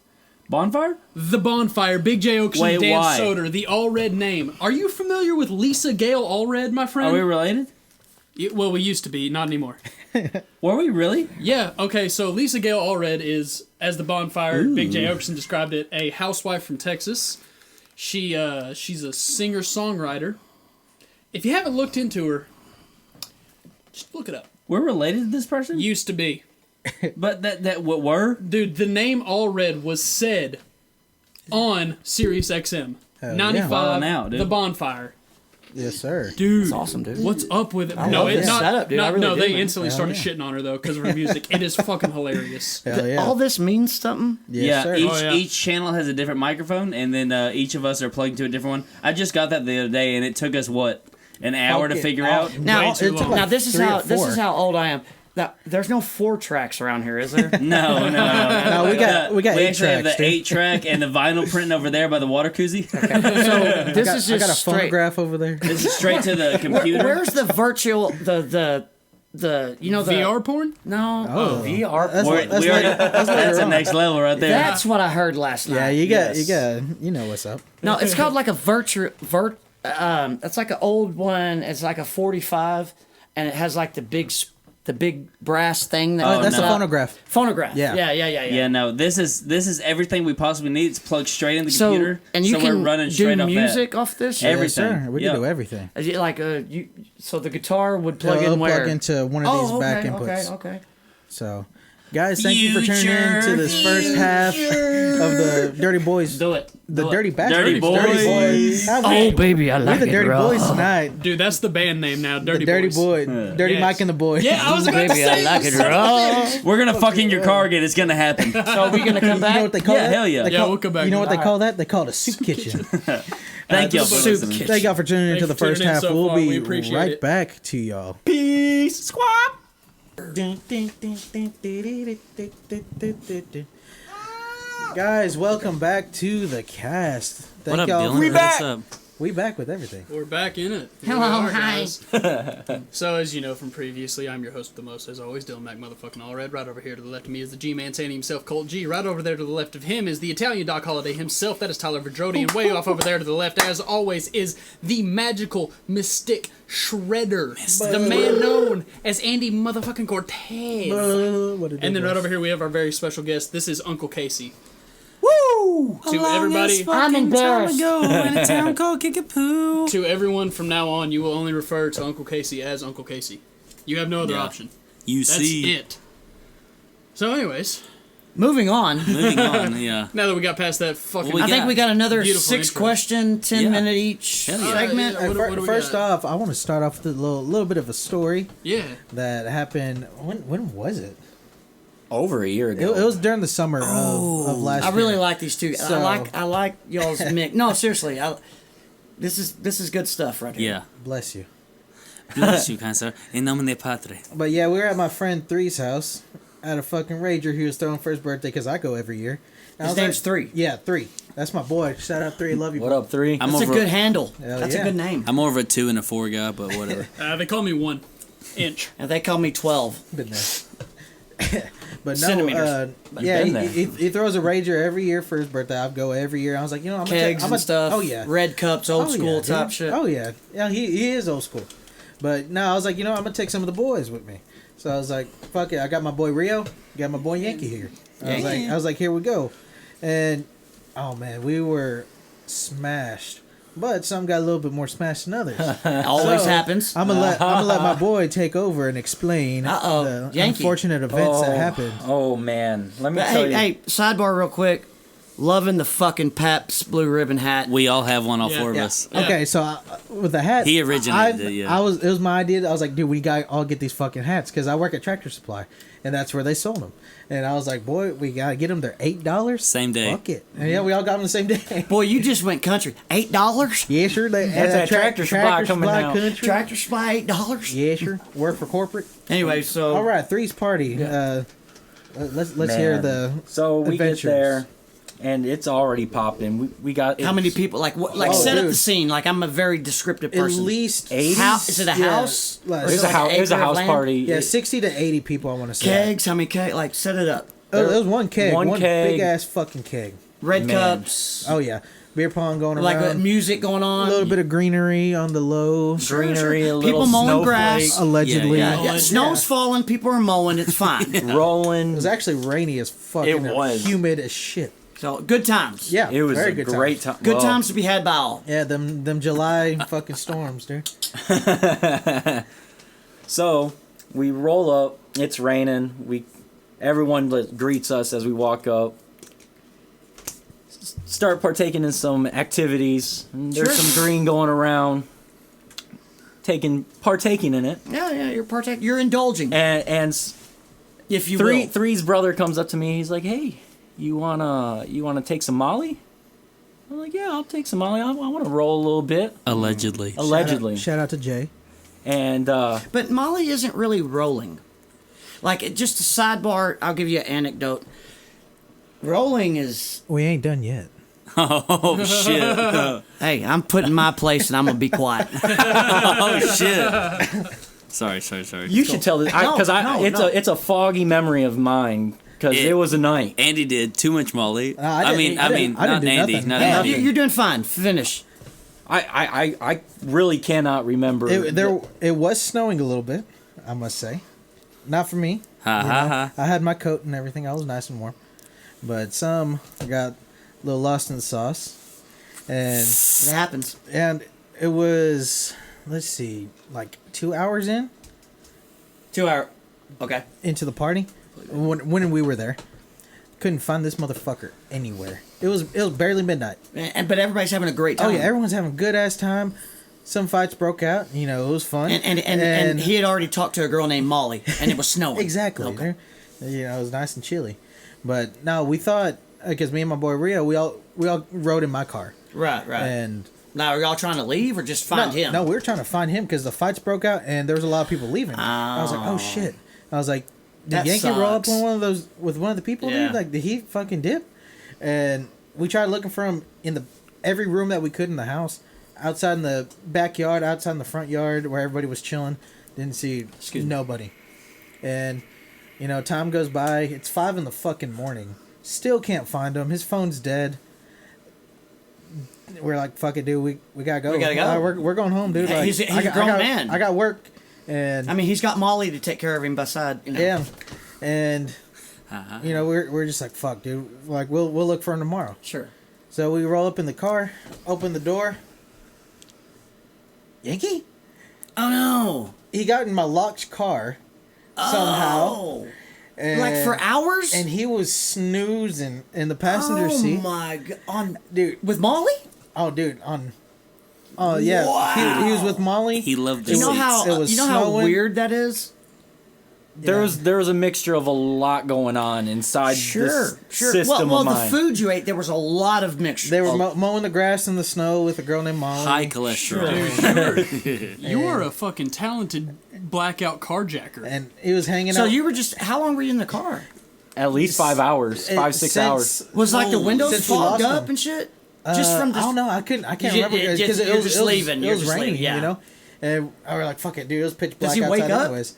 Bonfire? The Bonfire, Big J Oakes, Wait, and Dan why? Soder, the All Red name. Are you familiar with Lisa Gale Allred, my friend? Are we related? Well, we used to be, not anymore. Were we really? Yeah, okay, so Lisa Gale Allred is, as the Bonfire, Big J Okerson described it, a housewife from Texas. She's a singer-songwriter. If you haven't looked into her, just look it up. We're related to this person? Used to be. But that what were? Dude, the name Allred was said on Sirius XM. Hell 95, Wildin' out, dude. The Bonfire. Yes, sir. Dude, That's awesome, dude. what's up with it? love this setup, dude. I really no, do, they man. instantly Hell started yeah. shitting on her though because of her music. It is fucking hilarious. Hell yeah. All this means something. Yes, sir. Each Oh, yeah. each channel has a different microphone, and then each of us are plugged to a different one. I just got that the other day, and it took us an hour to Okay. figure Oh, out. Now, Way too long. now this is 3 or how 4. old I am. Now, there's no 4 tracks around here, is there? No. No, we got We 8 actually have tracks. the dude. 8-track and the vinyl printing over there by the water koozie. So this is I just got a straight. phonograph over there. This is straight to the computer. Where's the virtual the you know the VR porn? No, Oh. VR. That's We're- that's we already- later- that's the next level right there. That's what I heard last night. Yeah, you know what's up. No, it's called like a it's like an old one. It's like a 45, and it has like the big brass thing. That That's comes a up. phonograph. Phonograph. Yeah. Yeah, no. This is everything we possibly need. It's plugged straight in the So computer. and you so can we're running do straight off music off this. Every- Yes, sir. Everything. We Yeah. can do everything. Is it like so the guitar would plug It'll in where? plug into one of these oh, back okay, inputs. okay. So, Guys, thank you for tuning in to this first half of the Dirty Boys. Do it. The Dirty Bastards. Dirty Boys. Oh, baby, I We're like the it Dirty raw. Boys tonight. Dude, that's the band name now. The Dirty Dirty Boys. Boy. Dirty Yes. Mike and the Boy. Yeah, I was about to Baby, I say. like it raw. We're gonna fuck in your car again. It's gonna happen. So are we gonna come You know back? what they call Yeah, that? hell yeah. They Yeah, call- we'll come back You know to what they that. call that? They call it a soup kitchen. Thank y'all for Soup listening. kitchen. Thank y'all for tuning into Thank the you for first tuning in half. so We'll far. We be appreciate right it. back to y'all. Peace. Squab. Guys, welcome back to the cast. Thank What up, y'all. Dylan? for- What's up? We back with everything. We're back in it. Here Hello, we are, hi. guys. So, as you know from previously, I'm your host with the most, as always, Dylan Mac motherfucking Allred. Right over here to the left of me is the G-Man saying himself, Colt G. Right over there to the left of him is the Italian Doc Holiday himself, that is Tyler Verdrodi. And way off over there to the left, as always, is the magical Mystic Shredder. The man known as Andy motherfucking Cortez. What did And they then right do? over here we have our very special guest. This is Uncle Casey. Woo! To everybody, I'm embarrassed. In a town called Kickapoo. to everyone from now on, you will only refer to Uncle Casey as Uncle Casey. You have no other Yeah. option. You That's see. it. So, anyways, Moving on. Moving on, yeah. now that we got past that fucking, Well, I think we got another Beautiful 6 intro. question, 10 Yeah. minute each Hell yeah. segment. Yeah. What do we First got? off, I want to start off with a little bit of a story yeah. that happened. When was it? Over a year It ago. was during the summer of last I year. really like these two. So- I like y'all's mix. No, seriously. This is good stuff right here. Yeah. Bless you. Bless you, kind sir. In nomine Patre. But yeah, we were at my friend Three's house at a fucking rager he was throwing for his birthday because I go every year. And I His was name's like, 3. Yeah, 3. That's my boy. Shout out 3. Love you. What bro. up, 3? I'm That's a over. good handle. Hell That's yeah. a good name. I'm more of a 2 and a 4 guy, but whatever. They call me 1 inch. And they call me 12. Been there. But no, Centimeters. yeah, been there. he throws a rager every year for his birthday. I go every year. I was like, you know, I'm Kegs I'm and stuff. Oh yeah, Red cups, old Oh, school yeah, type dude. shit. Oh yeah, yeah. He is old school. But no, I was like, you know, I'm gonna take some of the boys with me. So I was like, fuck it. I got my boy Rio. Got my boy Yankee here. I was like, here we go. And oh man, we were smashed. But some got a little bit more smashed than others. Always So, happens. I'm gonna let my boy take over and explain Uh-oh, the Yankee. unfortunate events that happened. Oh, man. Let me But tell hey, you. hey, sidebar real quick. Loving the fucking Pabst Blue Ribbon hat. We all have one, all Yeah. 4 of Yeah. us. Okay, so with the hat, He originated it, yeah. it was my idea. I was like, dude, we got all get these fucking hats because I work at Tractor Supply, and that's where they sold them. And I was like, boy, we gotta get them. They're $8. Same day. Fuck it. And yeah, we all got them the same day. Boy, you just went country. $8? Yeah, sure. They That's that Tractor Supply coming out. Country. Tractor Supply $8? Yeah, sure. Work for corporate. Anyway, so All right, Three's party. Let's hear Man. the. So we adventures. get there, and it's already popping. We got how many people? Like what? Like Oh, set up dude. the scene. Like I'm a very descriptive At person. least 80? Is it a house? Yeah, Or is It was a like house. an It was a acre of house land? party. Yeah, 60 to 80 people. I want to say. Kegs? How many kegs? Like set it up. It was one keg. One One keg. big ass fucking keg. Red Man. cups. Oh yeah, beer pong going Like around. music going on. A little bit of greenery on the low. greenery, a little People mowing snowflake grass. Allegedly, Yeah, Yeah, yeah. Snow's falling. People are mowing. It's fine. rolling. it was actually rainy as fuck. It and was. humid as shit. So good times. Yeah, It was very a good great time. time. Good Well, times to be had by all. Yeah, them July fucking storms, dude. So we roll up. It's raining. Everyone greets us as we walk up. Start partaking in some activities. There's Sure. some green going around. Partaking in it, Yeah, you're indulging, and if you will. Three's brother comes up to me. He's like, "Hey, you wanna take some Molly?" I'm like, "Yeah, I'll take some Molly. I want to roll a little bit." Allegedly. Allegedly, Shout out to Jay. and But Molly isn't really rolling. Like, just a sidebar, I'll give you an anecdote. Rolling is, We ain't done yet. Oh, shit. hey, I'm putting my place and I'm going to be quiet. Oh, shit. Sorry. you should tell this because No. it's a foggy memory of mine because It- it was a night. Andy did too much Molly. I didn't I mean, do not Andy. nothing. Not Yeah, Andy. you're doing fine. Finish. I really cannot remember. It was snowing a little bit, I must say. Not for me. Ha You ha know, ha. I had my coat and everything. I was nice and warm. But some got a little lost in the sauce. It happens. And it was, let's see, like 2 hours 2 hour. Okay. into the party. when we were there. Couldn't find this motherfucker anywhere. It was barely midnight. But everybody's having a great time. Oh yeah, everyone's having a good ass time. Some fights broke out. You know, it was fun. And he had already talked to a girl named Molly, and it was snowing. Exactly. Okay. You know, it was nice and chilly. But no, we thought, because me and my boy Rio, we all rode in my car. Right. And now, are y'all trying to leave or just find him? No, we were trying to find him because the fights broke out and there was a lot of people leaving. I was like, oh shit. I was like, did That Yankee roll up sucks. on one of those with one of the people, Yeah. dude? Like, did he fucking dip? And we tried looking for him in every room that we could in the house, outside in the backyard, outside in the front yard where everybody was chilling. Didn't see nobody. And you know, time goes by. It's 5 in the fucking morning. Still can't find him. His phone's dead. We're like, fuck it, dude. We gotta go. We gotta go. We're going home, dude. Hey, Like, he's a grown man. I got work, and I mean, he's got Molly to take care of him beside. You know. yeah, and you know, we're just like, fuck, dude. Like, we'll look for him tomorrow. Sure. So we roll up in the car, open the door. Yankee? Oh no! He got in my locked car somehow. Oh. And, Like for hours? And he was snoozing in the passenger seat. Oh my god! On Dude. with Molly? Oh, dude, oh yeah, Wow. he was with Molly. He loved the You know seats. how It was you know how snowing. weird that is? There was a mixture of a lot going on inside this system Well, of the mine. food you ate, there was a lot of mixture. They were mowing the grass in the snow with a girl named Molly. High cholesterol. You were a fucking talented blackout carjacker. And he was hanging So out. you were just how long were you in the car? At least 5 hours, 5-6 hours. Was like the windows Since we fogged lost up him. and shit? Just from I don't know. I can't You remember ju- because you're just leaving. It You're was just raining, leaving, yeah. you know. And I was like, "Fuck it, dude! It was pitch black Does he outside wake up? anyways."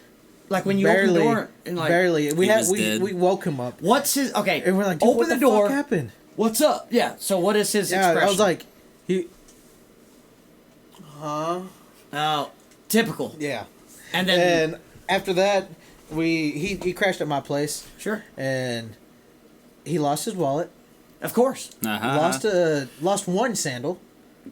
Like when you Barely, open the door and like barely. We He was we dead. woke him up, what's his okay? and we're like, dude, open what the the door. fuck happened? What's up? Yeah. So what is his Yeah, expression? I was like, oh, typical. yeah. And then And after that, he crashed at my place, sure, and he lost his wallet. of course, Lost one sandal.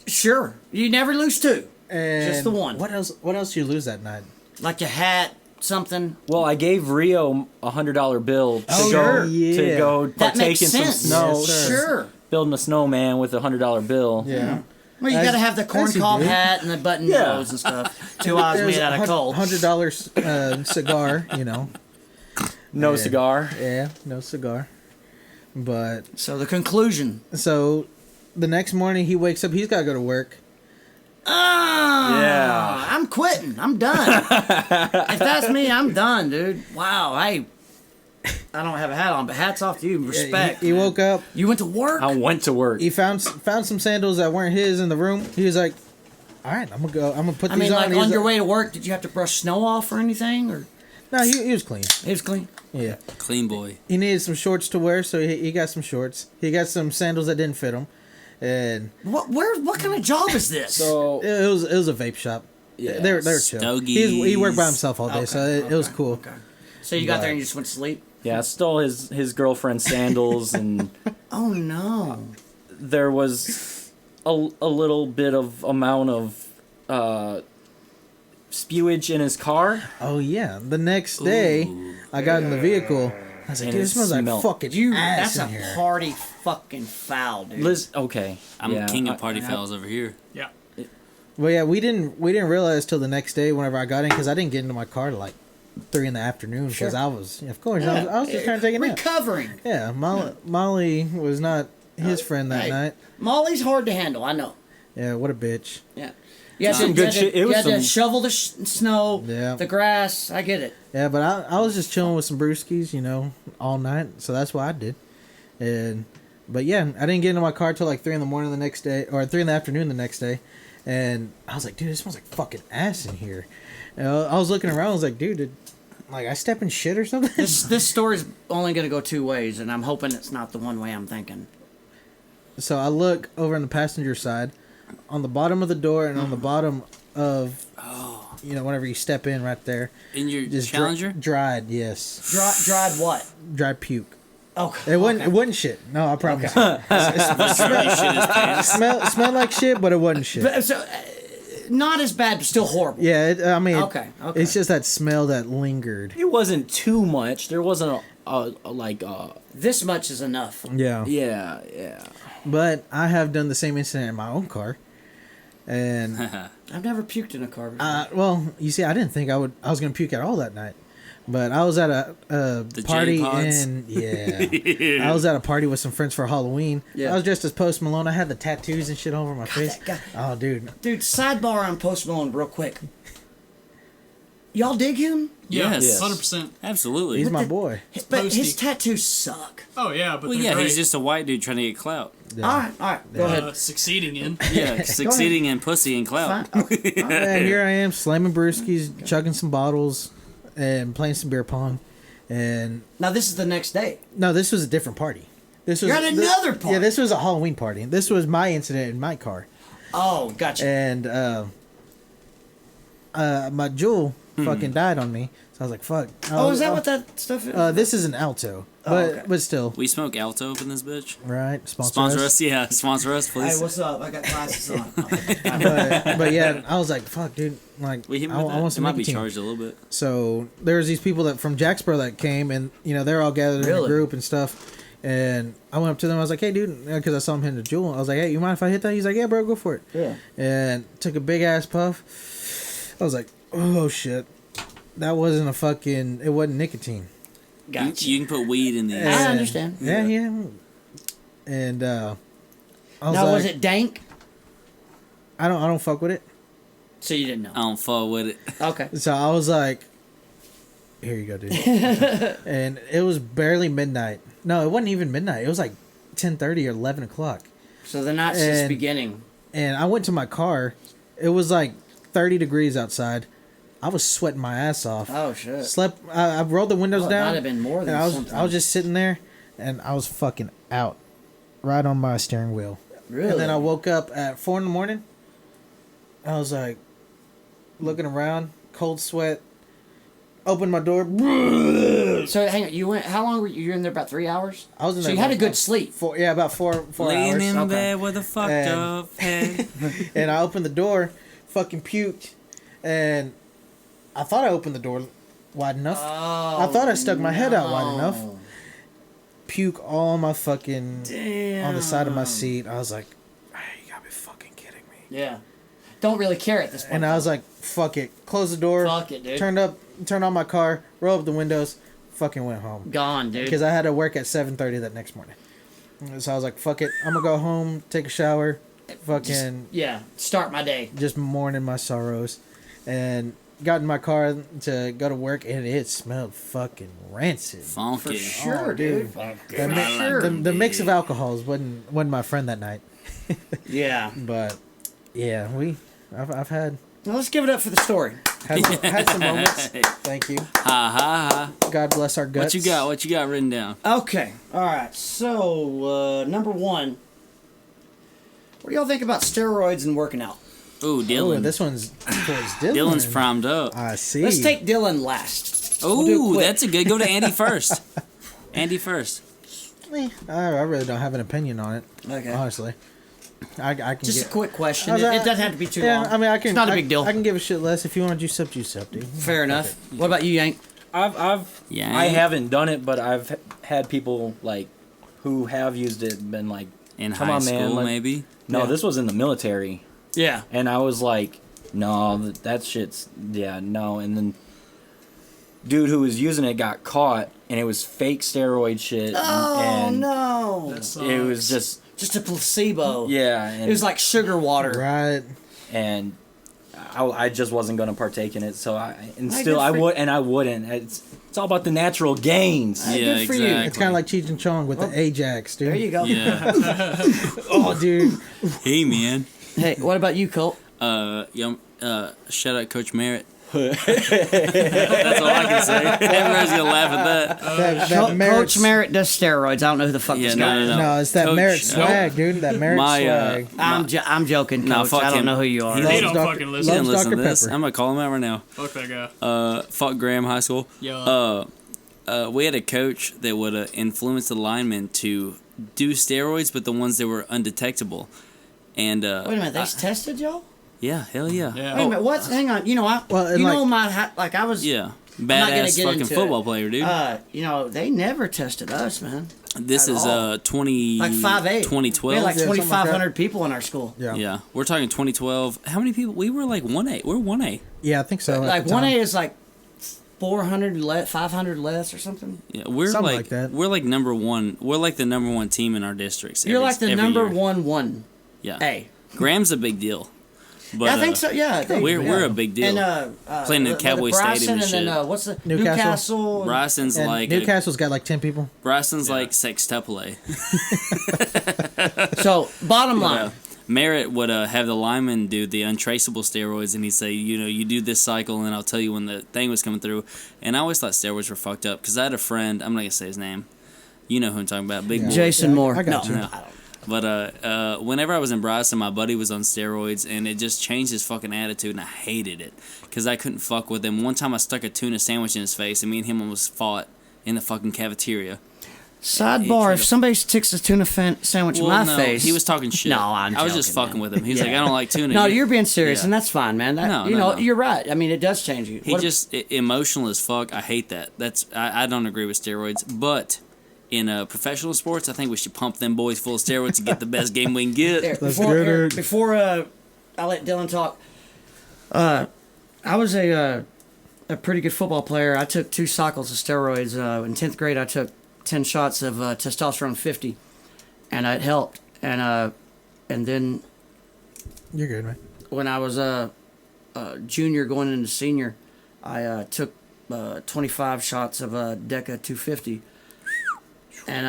sure. You never lose two. And Just the one. What else? What else did you lose that night? Like a hat, something. Well, I gave Rio a $100 bill to Oh, go yeah. to go That partake makes in some sense. snow. Yes, sir. Sure. Building a snowman with a $100 bill. Yeah. Well, you As- got to have the corn as you cob do. hat and the button Yeah. nose and stuff. 2 eyes made out of coal. $100 cigar. You know. No Yeah. cigar. Yeah, no cigar. But So the conclusion. so the next morning he wakes up. He's got to go to work. Ah, Yeah. I'm quitting. I'm done. If that's me, I'm done, dude. Wow. Hey, I don't have a hat on, but hats off to you. Respect. He woke up. You went to work? I went to work. He found some sandals that weren't his in the room. He was like, "All right, I'm gonna go. I'm gonna put I these mean, on." like He was on your way to work, did you have to brush snow off or anything? Or No, he was clean. it was clean? Yeah. Clean boy. He needed some shorts to wear, so he got some shorts. He got some sandals that didn't fit him, and What kind of job is this? So it was a vape shop. Yeah. They were chill. Stogies. He worked by himself all day, Okay, so it was cool. Okay. So you got there and you just went to sleep? yeah, I stole his girlfriend's sandals, and Oh no. there was a little bit of amount of spewage in his car. Oh yeah. The next day, I got in the vehicle. I was like, And dude, it it smells like smelled- fucking That's ass a in here. party fucking foul, dude. Liz, okay. I'm yeah, king I- of party I- fouls over here. Yeah. Well, yeah, we didn't realize till the next day whenever I got in because I didn't get into my car till like 3 in the afternoon because Sure. I was, of course, I was just trying to take a nap. Recovering. Yeah, Molly was not his friend that Hey, night. Molly's hard to handle, I know. Yeah, what a bitch. Yeah. You had, Some to, good you had, shit. to, It you was had to some- shovel the snow, Yeah. the grass. I get it. Yeah, but I was just chilling with some brewskis, you know, all night. So that's what I did. But yeah, I didn't get into my car till like 3 in the morning the next day, or 3 in the afternoon the next day. And I was like, dude, it smells like fucking ass in here. And I was looking around. I was like, dude, did I step in shit or something? This story's only going to go two ways, and I'm hoping it's not the one way I'm thinking. So I look over on the passenger side, on the bottom of the door, and on the bottom of, you know, whenever you step in right there. In your Just Challenger? dried, yes. Dried what? Dried puke. Oh, It wasn't shit. No, I promise. Majority shit is pants. Smelled like shit, but it wasn't shit. But, so, not as bad, but still horrible. Yeah, I mean, Okay. it's just that smell that lingered. It wasn't too much. There wasn't This much is enough. Yeah. yeah. But I have done the same incident in my own car. And I've never puked in a car before. well, you see, I didn't think I was gonna puke at all that night, but I was at a party J-Pods? I was at a party with some friends for Halloween. Yeah. I was dressed as Post Malone. I had the tattoos and shit all over my face. that Oh, dude. Dude, sidebar on Post Malone real quick. Y'all dig him? Yes. 100%. Absolutely. He's What my the- boy. But Posty. his tattoos suck. Oh, yeah, but Well, they're yeah, great. he's just a white dude trying to get clout. Yeah. All right, go ahead. Succeeding in. Yeah, succeeding in pussy and clout. Fine. Okay. And here I am slamming brewskis, chugging some bottles, and playing some beer pong. And Now this is the next day. no, this was a different party. This was You're at another party. Yeah, this was a Halloween party. This was my incident in my car. Oh, gotcha. And my Jewel fucking died on me. So I was like, fuck. Oh, is that what that stuff is? This is an Alto, but still, We smoke Alto up in this bitch. right? Sponsor us, yeah. Sponsor us, Hey, please. what's up? I got glasses on. But yeah, I was like, fuck, dude. Like, We hit me I with that? want It some might be nicotine. charged a little bit. So there was these people that from Jacksboro that came, and they're all gathered in a Really? group and stuff. And I went up to them. I was like, "Hey, dude," because I saw him hitting the Jewel. I was like, "Hey, you mind if I hit that?" He's like, "Yeah, bro, go for it." Yeah. And took a big ass puff. I was like, "Oh shit, that wasn't a fucking. It wasn't nicotine." Gotcha. You can put weed in these. I understand. Yeah. And I was Now, like, was it dank? I don't fuck with it. So you didn't I know. don't fall with it. Okay. So I was like, "Here you go, dude." And it was barely midnight. No, it wasn't even midnight. It was like 10:30 or 11 o'clock. So the night's just And- beginning. And I went to my car. It was like 30 degrees outside. I was sweating my ass off. Oh shit. Slept. I rolled the windows Well, it down. might have been more than and I was sometimes. just sitting there, and I was fucking out, right on my steering wheel. Really? And then I woke up at 4 in the morning. I was like, looking around, cold sweat. Opened my door. So hang on, you went. How long were you in there? About 3 hours. I was in So there you had a about good sleep. about four Laying hours. in Okay. bed with a fucked And- up head. And I opened the door, fucking puked, and I thought I opened the door wide enough. Oh, I thought I stuck my head out wide enough. Puke all my fucking Damn. on the side of my seat. I was like, hey, you gotta be fucking kidding me. Yeah. Don't really care at this point. And I was like, fuck it. Close the door. Fuck it, dude. Turned on my car, rolled up the windows, fucking went home. Gone, dude. Because I had to work at 7:30 that next morning. So I was like, fuck it. I'm gonna go home, take a shower, fucking Yeah. Start my day. just mourning my sorrows, and got in my car to go to work, and it smelled fucking rancid. Funky. Sure, Oh, dude. dude. The, mi- Sure. the mix of alcohols wasn't my friend that night, Yeah. but yeah, I've had Now let's give it up for the story. had some moments. Thank you. Ha ha ha. God bless our guts. What you got written down? Okay. All right. So number one. What do y'all think about steroids and working out? Ooh, Oh, Dylan. this one's towards Dylan. Dylan's primed up. I see. Let's take Dylan last. Ooh, do it quick. that's a good. Go to Andy first. Andy first. I really don't have an opinion on it. Okay. Honestly, I can Just get. a quick question. How's It that? doesn't have to be too Yeah, long. I mean, I can. It's not a I- big deal. I can give a shit less if you want to juice up, dude. Fair enough. What about you, Yank? Yeah. I haven't done it, but I've had people like who have used it and been like, In "Come high on, man, school, like- maybe. no, Yeah. this was in the military," Yeah. and I was like, "No, that shit's no." And then, dude who was using it got caught, and it was fake steroid shit. Oh and no! it was Just a placebo. yeah, and It was like sugar water. Right. and I just wasn't gonna partake in it. So I good wouldn't. It's all about the natural gains. Hey, Yeah, good for you. exactly. It's kind of like Cheech and Chong with the Ajax, dude. There you go. Yeah. Oh, dude. Hey, man. Hey, what about you, Colt? Shout out Coach Merritt. That's all I can say. Everybody's gonna laugh at that. That Merritt- Coach Merritt does steroids. I don't know who the fuck Yeah, this guy is. No, it's that Coach- Merritt swag, dude. That Merritt swag. I'm joking, Nah, Coach. fuck I don't him. know who you are. He They Loves don't Dr. fucking He listen. didn't Loves listen to Dr. this. Pepper. I'm gonna call him out right now. Fuck that guy. Fuck Graham High School. Yo. We had a coach that would influence the linemen to do steroids, but the ones that were undetectable. And Wait a minute, they tested y'all? yeah, hell yeah. Yeah. Wait a minute, what? Hang on. You know, Well, and you like- know my I was Yeah. not gonna Badass get fucking into football it. player, dude. They never tested us, man. This at is all. 20 Like 5'8". 2012. We had like Yeah, something like 2,500 people in our school. Yeah. Yeah, we're talking 2012. How many people? We were like 1A. We're 1A. Yeah, I think so. at Like the time. 1A is like 400 less, 500 less or something. Yeah, we're Something like that. We're like number one. We're like the number one team in our districts. You're every- like the every number year. one. Yeah. A. Graham's a big deal. But, I think so. Yeah, We're a big deal. And Playing in Cowboy Bryson Stadium and and then shit. what's the Newcastle. Bryson's And like Newcastle's got like 10 people. Bryson's like sextuple. So bottom line, Merritt would have the lineman do the untraceable steroids, and he'd say, you do this cycle, and I'll tell you when the thing was coming through. And I always thought steroids were fucked up because I had a friend. I'm not gonna say his name. You know who I'm talking about, Big Boy. Jason Yeah, Moore. I got you. No, I don't. But whenever I was in Bryson, my buddy was on steroids, and it just changed his fucking attitude, and I hated it because I couldn't fuck with him. One time I stuck a tuna sandwich in his face, and me and him almost fought in the fucking cafeteria. Sidebar: if somebody sticks a tuna sandwich in my no, face, he was talking shit. No, I was just joking, fucking man. with him. He's Yeah. like, I don't like tuna. No, you're being serious, Yeah. and that's fine, man. That, No, you no, know, no. you're right. I mean, it does change you. He just emotional as fuck. I hate that. I don't agree with steroids, but in professional sports, I think we should pump them boys full of steroids to get the best game we can get. There, Let's before, get Eric, it. before I let Dylan talk, I was a pretty good football player. I took 2 cycles of steroids. In 10th grade, I took 10 shots of testosterone 50, and it helped. And then You're good, man. when I was a junior going into senior, I took 25 shots of Deca 250. And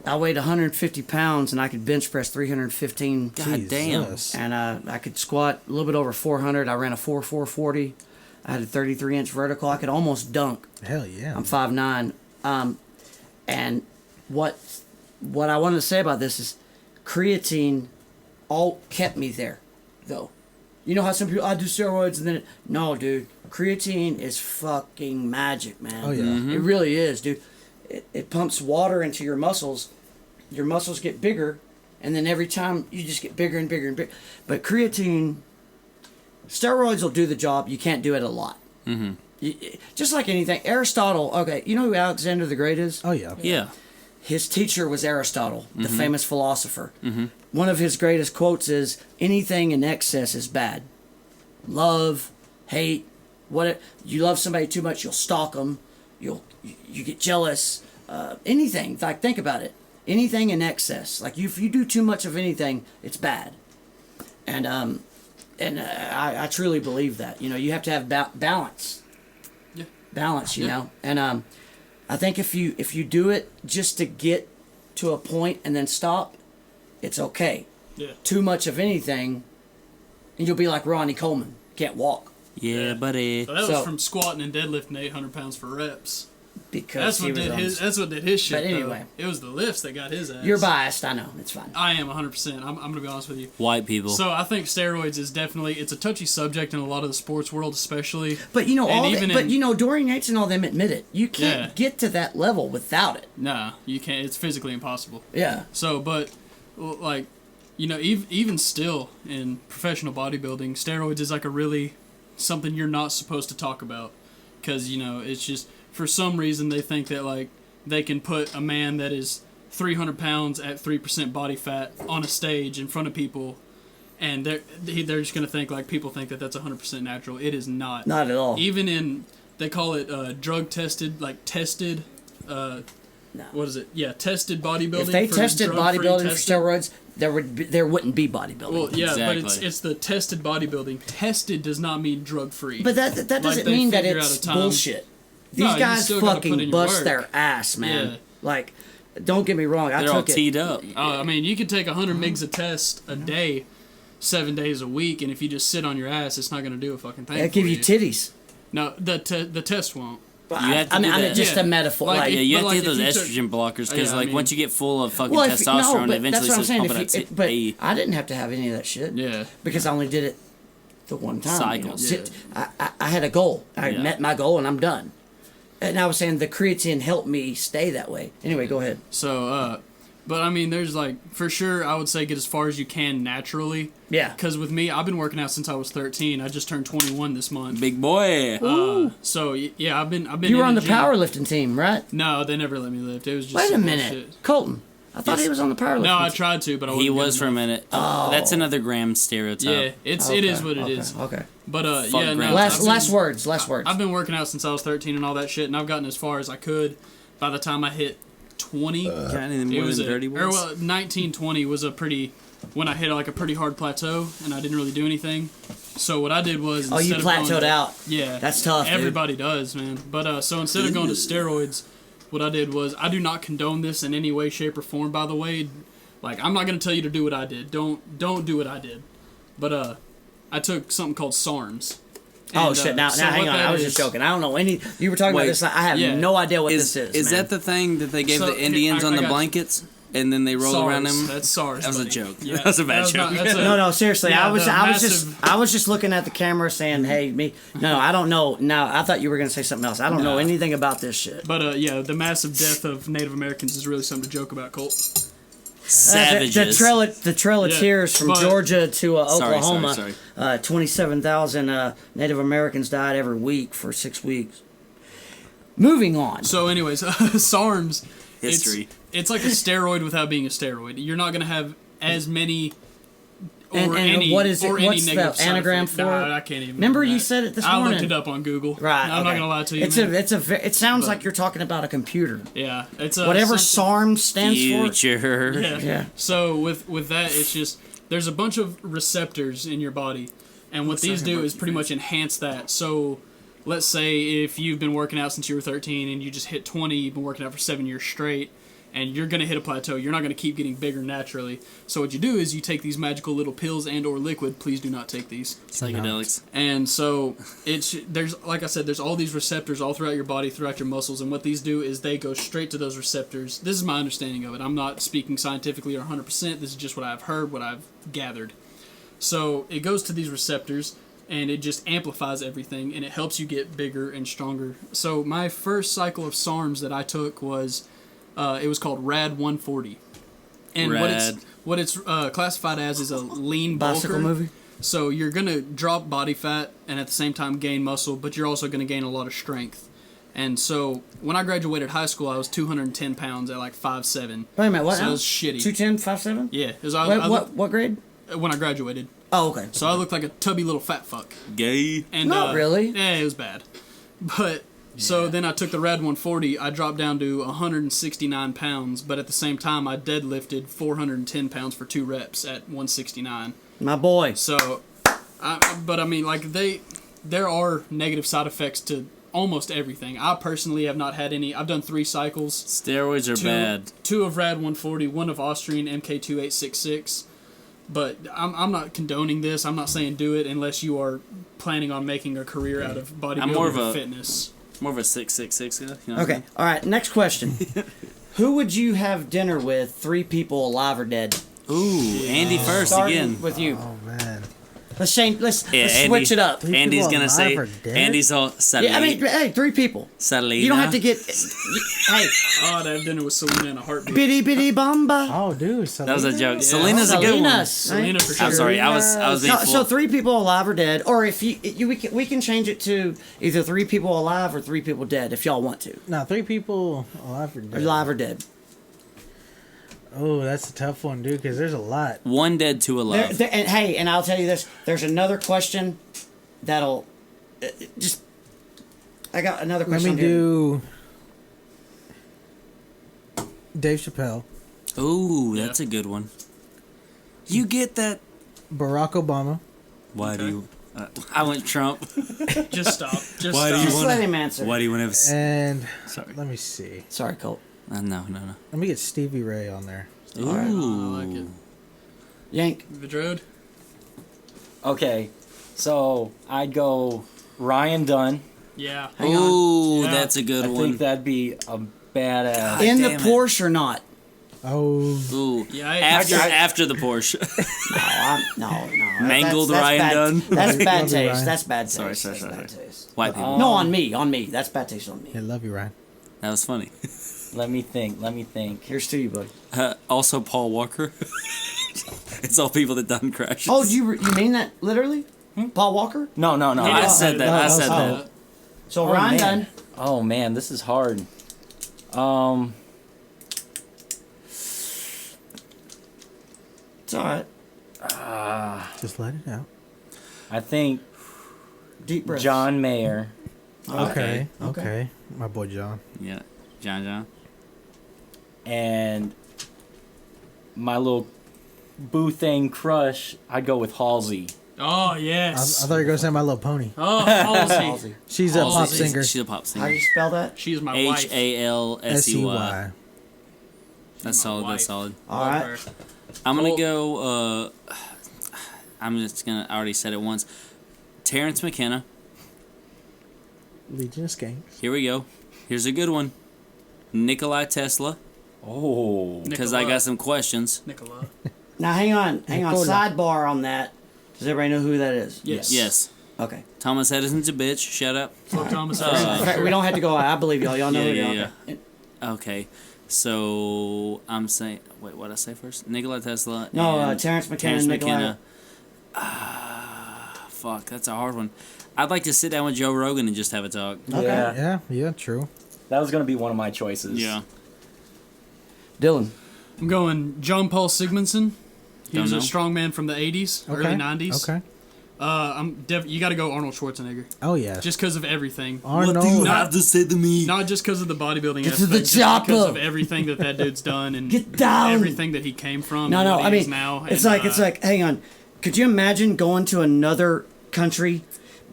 I weighed 150 pounds, and I could bench press 315. God damn. Jesus. And I could squat a little bit over 400. I ran a 4.40. I had a 33-inch vertical. I could almost dunk. Hell yeah. I'm 5'9". And what I wanted to say about this is creatine all kept me there, though. You know how some people, I do steroids and then no, dude. Creatine is fucking magic, man. Oh, yeah. It really is, dude. It pumps water into your muscles. Your muscles get bigger, and then every time you just get bigger and bigger and bigger. But creatine, steroids will do the job. You can't do it a lot. Mm-hmm. Just like anything. Aristotle, okay, you know who Alexander the Great is? Oh, yeah. Yeah. His teacher was Aristotle, the Mm-hmm. famous philosopher. One of his greatest quotes is, anything in excess is bad. Love, hate, you love somebody too much, you'll stalk them, you get jealous, anything. Like, think about it. Anything in excess. Like, if you do too much of anything, it's bad. And I truly believe that. You know, you have to have balance. Yeah. Balance, you know. And I think if you do it just to get to a point and then stop, it's okay. Yeah. Too much of anything, and you'll be like Ronnie Coleman. Can't walk. Yeah, buddy. So that So- was from squatting and deadlifting 800 pounds for reps. Because That's what did his shit. But anyway. though. It was the lifts that got his ass. You're biased, I know. It's fine. I am 100%. I'm gonna be honest with you. White people. So I think steroids is definitely it's a touchy subject in a lot of the sports world, especially. But you know, And Dorian Yates and all them admit it. You can't Yeah. get to that level without it. Nah, you can't. It's physically impossible. Yeah. So, but like, you know, even still in professional bodybuilding, steroids is like a really something you're not supposed to talk about because you know it's just for some reason they think that like they can put a man that is 300 pounds at 3% body fat on a stage in front of people, and they're just gonna think like people think that that's 100% natural. It is not. Not at all. Even in they call it drug tested, like tested. No. What is it? Yeah, tested bodybuilding. If they for tested drug-free bodybuilding for testing. steroids, there wouldn't be bodybuilding. Well, yeah, but Exactly. it's the tested bodybuilding. Tested does not mean drug free. But that doesn't they mean that figure it's out a time. bullshit. No, These you guys still gotta put in fucking your bust work. their ass, man. Yeah. Like, don't get me wrong. I They're all took it. teed up. I mean, you can take 100 mgs of test a day, 7 days a week, and if you just sit on your ass, it's not going to do a fucking thing. They give for you titties. No, the test won't. You have to I do mean, that. just Yeah. a metaphor. Like, Like, Yeah, you But, have like, to get if those you estrogen blockers because, Yeah, I like, mean- once you get full of fucking well, testosterone, but eventually that's what I'm starts saying. pumping If you, that but A. I didn't have to have any of that shit. Yeah. Because I only did it the one time. Cycles. You know? I had a goal. I Yeah. met my goal, and I'm done. And I was saying the creatine helped me stay that way. Anyway, go ahead. So, But I mean, there's like, for sure, I would say get as far as you can naturally. Yeah. Because with me, I've been working out since I was 13. I just turned 21 this month. Big boy. So yeah, I've been. You were in on the gym. powerlifting team, right? No, they never let me lift. It was just. Wait a some minute. bullshit. Colton. I thought he was on the powerlifting No, I team. tried to, but I wasn't He good was for a enough. minute. That's another Graham stereotype. Yeah, it is what it is. Okay. But Fuck yeah, no. Graham. Last I've words. been working out since I was 13 and all that shit, and I've gotten as far as I could. By the time I hit 20, Got anything it more was than dirty or words? well, 19, 20 was a pretty when I hit like a pretty hard plateau, and I didn't really do anything. So what I did was Oh, you instead of going plateaued to- out. Yeah, That's tough, dude. Everybody does, man. But so instead of going to steroids, what I did was I do not condone this in any way, shape, or form. By the way, like I'm not gonna tell you to do what I did. Don't do what I did. But I took something called SARMs. Oh And, shit! Now so hang what on. that I was is- just joking. I don't know any. You were talking Wait, about this. I have yeah. no idea what Is this is. that the thing that they gave So, the Indians I on the got you. blankets and then they roll around SARS. them? That's SARS. That was a buddy. joke. Yeah, That was a bad not- joke. that's a- No, seriously. Yeah, I was the I was just looking at the camera saying, "Hey, me." No, I don't know. Now I thought you were gonna say something else. I don't know anything about this shit. But yeah, the massive death of Native Americans is really something to joke about, Colt. Savages. The Trail of Yeah, Tears from but- Georgia to Sorry, Oklahoma. sorry. 27,000 Native Americans died every week for 6 weeks. Moving on. So, anyways, SARMs. History. It's like a steroid without being a steroid. You're not gonna have as many. Or And any, what is it? or What's any the negative side anagram effect. for Nah, it? I can't even. Remember remember you that. said it this I morning. looked it up on Google. Right. I'm not okay. gonna lie to you. It's man. it sounds But- like you're talking about a computer. Yeah, it's a Whatever something- SARM stands for. Future. Yeah. Yeah. So with that, it's just there's a bunch of receptors in your body, and what these do is pretty much enhance that. So, let's say if you've been working out since you were 13 and you just hit 20, you've been working out for 7 years straight, and you're gonna hit a plateau. You're not gonna keep getting bigger naturally. So what you do is you take these magical little pills and or liquid. Please do not take these. Psychedelics. And so there's like I said, there's all these receptors all throughout your body, throughout your muscles, and what these do is they go straight to those receptors. This is my understanding of it. I'm not speaking scientifically or 100%. This is just what I've heard, what I've gathered. So it goes to these receptors and it just amplifies everything and it helps you get bigger and stronger. So my first cycle of SARMs that I took was it was called Rad 140. And Rad. what it's classified as is a lean Bicycle bulker. movie. So you're gonna drop body fat and at the same time gain muscle, but you're also gonna gain a lot of strength. And so when I graduated high school, I was 210 pounds at like 5'7". Wait a minute. What? So it was shitty. 210, 5'7"? Yeah, it was, Wait, what grade? when I graduated. Oh, okay. So I looked like a tubby little fat fuck. Gay. And Not really. Yeah, it was bad. But so then I took the Rad 140. I dropped down to 169 pounds, but at the same time I deadlifted 410 pounds for 2 reps at 169. My boy. So, but I mean, like there are negative side effects to almost everything. I personally have not had any. I've done 3 cycles. Steroids are bad. 2 of Rad 140, 1 of Austrian MK2866. But I'm not condoning this. I'm not saying do it unless you are planning on making a career out of bodybuilding more of or a- fitness. More of a 666 guy. You know what I Okay. mean? All right. Next question. Who would you have dinner with? 3 people, alive or dead? Ooh, Andy first Starting again. with you. Oh man. Let's Yeah, let's switch it up. Three Andy's people gonna say. alive or dead? Andy's all. Yeah, I mean, hey, 3 people. Salina. You don't have to get. Hey, Oh, I'd have dinner with Selena in a heartbeat. bitty bitty bamba. Oh, dude. That was a joke. Yeah. Selena's a good one. Salinas, Selena right? for sure. I'm sorry. I was being No, so full. 3 people alive or dead, or if we can change it to either 3 people alive or 3 people dead if y'all want to. No, 3 people alive or dead. Alive or dead. Oh, that's a tough one, dude, because there's a lot. One dead, 2 alive. And hey, and I'll tell you this: there's another question that'll just. I got another Let question. me do Dave Chappelle, Ooh, that's a good one. You get that? Barack Obama, Why do you? I went Trump. Just stop. Just Why do stop. you Just wanna- let him answer. Why do you want to have? and Sorry. let me see. Sorry, Colt. No. Let me get Stevie Ray on there. Ooh. I like it. Yank. Vidrode? Okay, so I'd go Ryan Dunn. Yeah. Hang on. Ooh, Yeah. that's a good I one. think that'd be a badass. In the damn it. Porsche or not? Oh, Ooh. Yeah, After the Porsche. No, no. Mangled that's Ryan bad, Dunn. That's bad Love you, taste. Ryan. That's bad taste. Sorry. That's bad taste. White people. No, on me. That's bad taste on me. I love you, Ryan. That was funny. Let me think. Here's to you, buddy. Also, Paul Walker. It's all people that done crashes. Oh, you mean that literally? Paul Walker? No. I said that. I said oh. that. So Oh, Ryan man. done. Oh man, this is hard. It's all right. Just let it out. I think Deep breath. John Mayer Okay. Okay. Okay. My boy John. Yeah, John. and my little Boothang crush. I'd go with Halsey. Oh I yes. thought you were going to say My Little Pony. Oh, Halsey. Halsey. She's a pop She's- singer. She's a pop How do singer. you spell that? She's my wife. Halsey. S-E-Y. That's my solid. wife. That's solid. All Love right. her. I'm gonna Colt. go. I'm just gonna. I already said it once. Terrence McKenna. Legion of Skanks. Here we go. Here's a good one. Nikolai Tesla. Oh, Because I got some questions. Nicola. Now hang on. Nicola. Sidebar on that. Does everybody know who that is? Yes. Yes. Okay. Thomas Edison's a bitch. Shut up. Fuck Thomas In fact, we don't have to go. I believe y'all. Y'all know Yeah, who yeah, they are. Okay. So I'm saying. Wait, what did I say first? Nikola Tesla. No, and Terrence McKenna, Nikolai. Fuck, that's a hard one. I'd like to sit down with Joe Rogan and just have a talk. Okay. yeah. Yeah, true. That was gonna be one of my choices. Yeah. Dylan. I'm going John Paul Sigmundson. He Don't was a know. strongman from the 80s, Okay. early 90s. Okay. You got to go Arnold Schwarzenegger. Oh, yeah. Just because of everything. Arnold. have to say to me? Not just because of the bodybuilding Get to aspect, the just because chopper. of everything that dude's done and Get down. everything that he came from. No, and no. what I he is mean, now. it's And, like. Hang on. Could you imagine going to another country,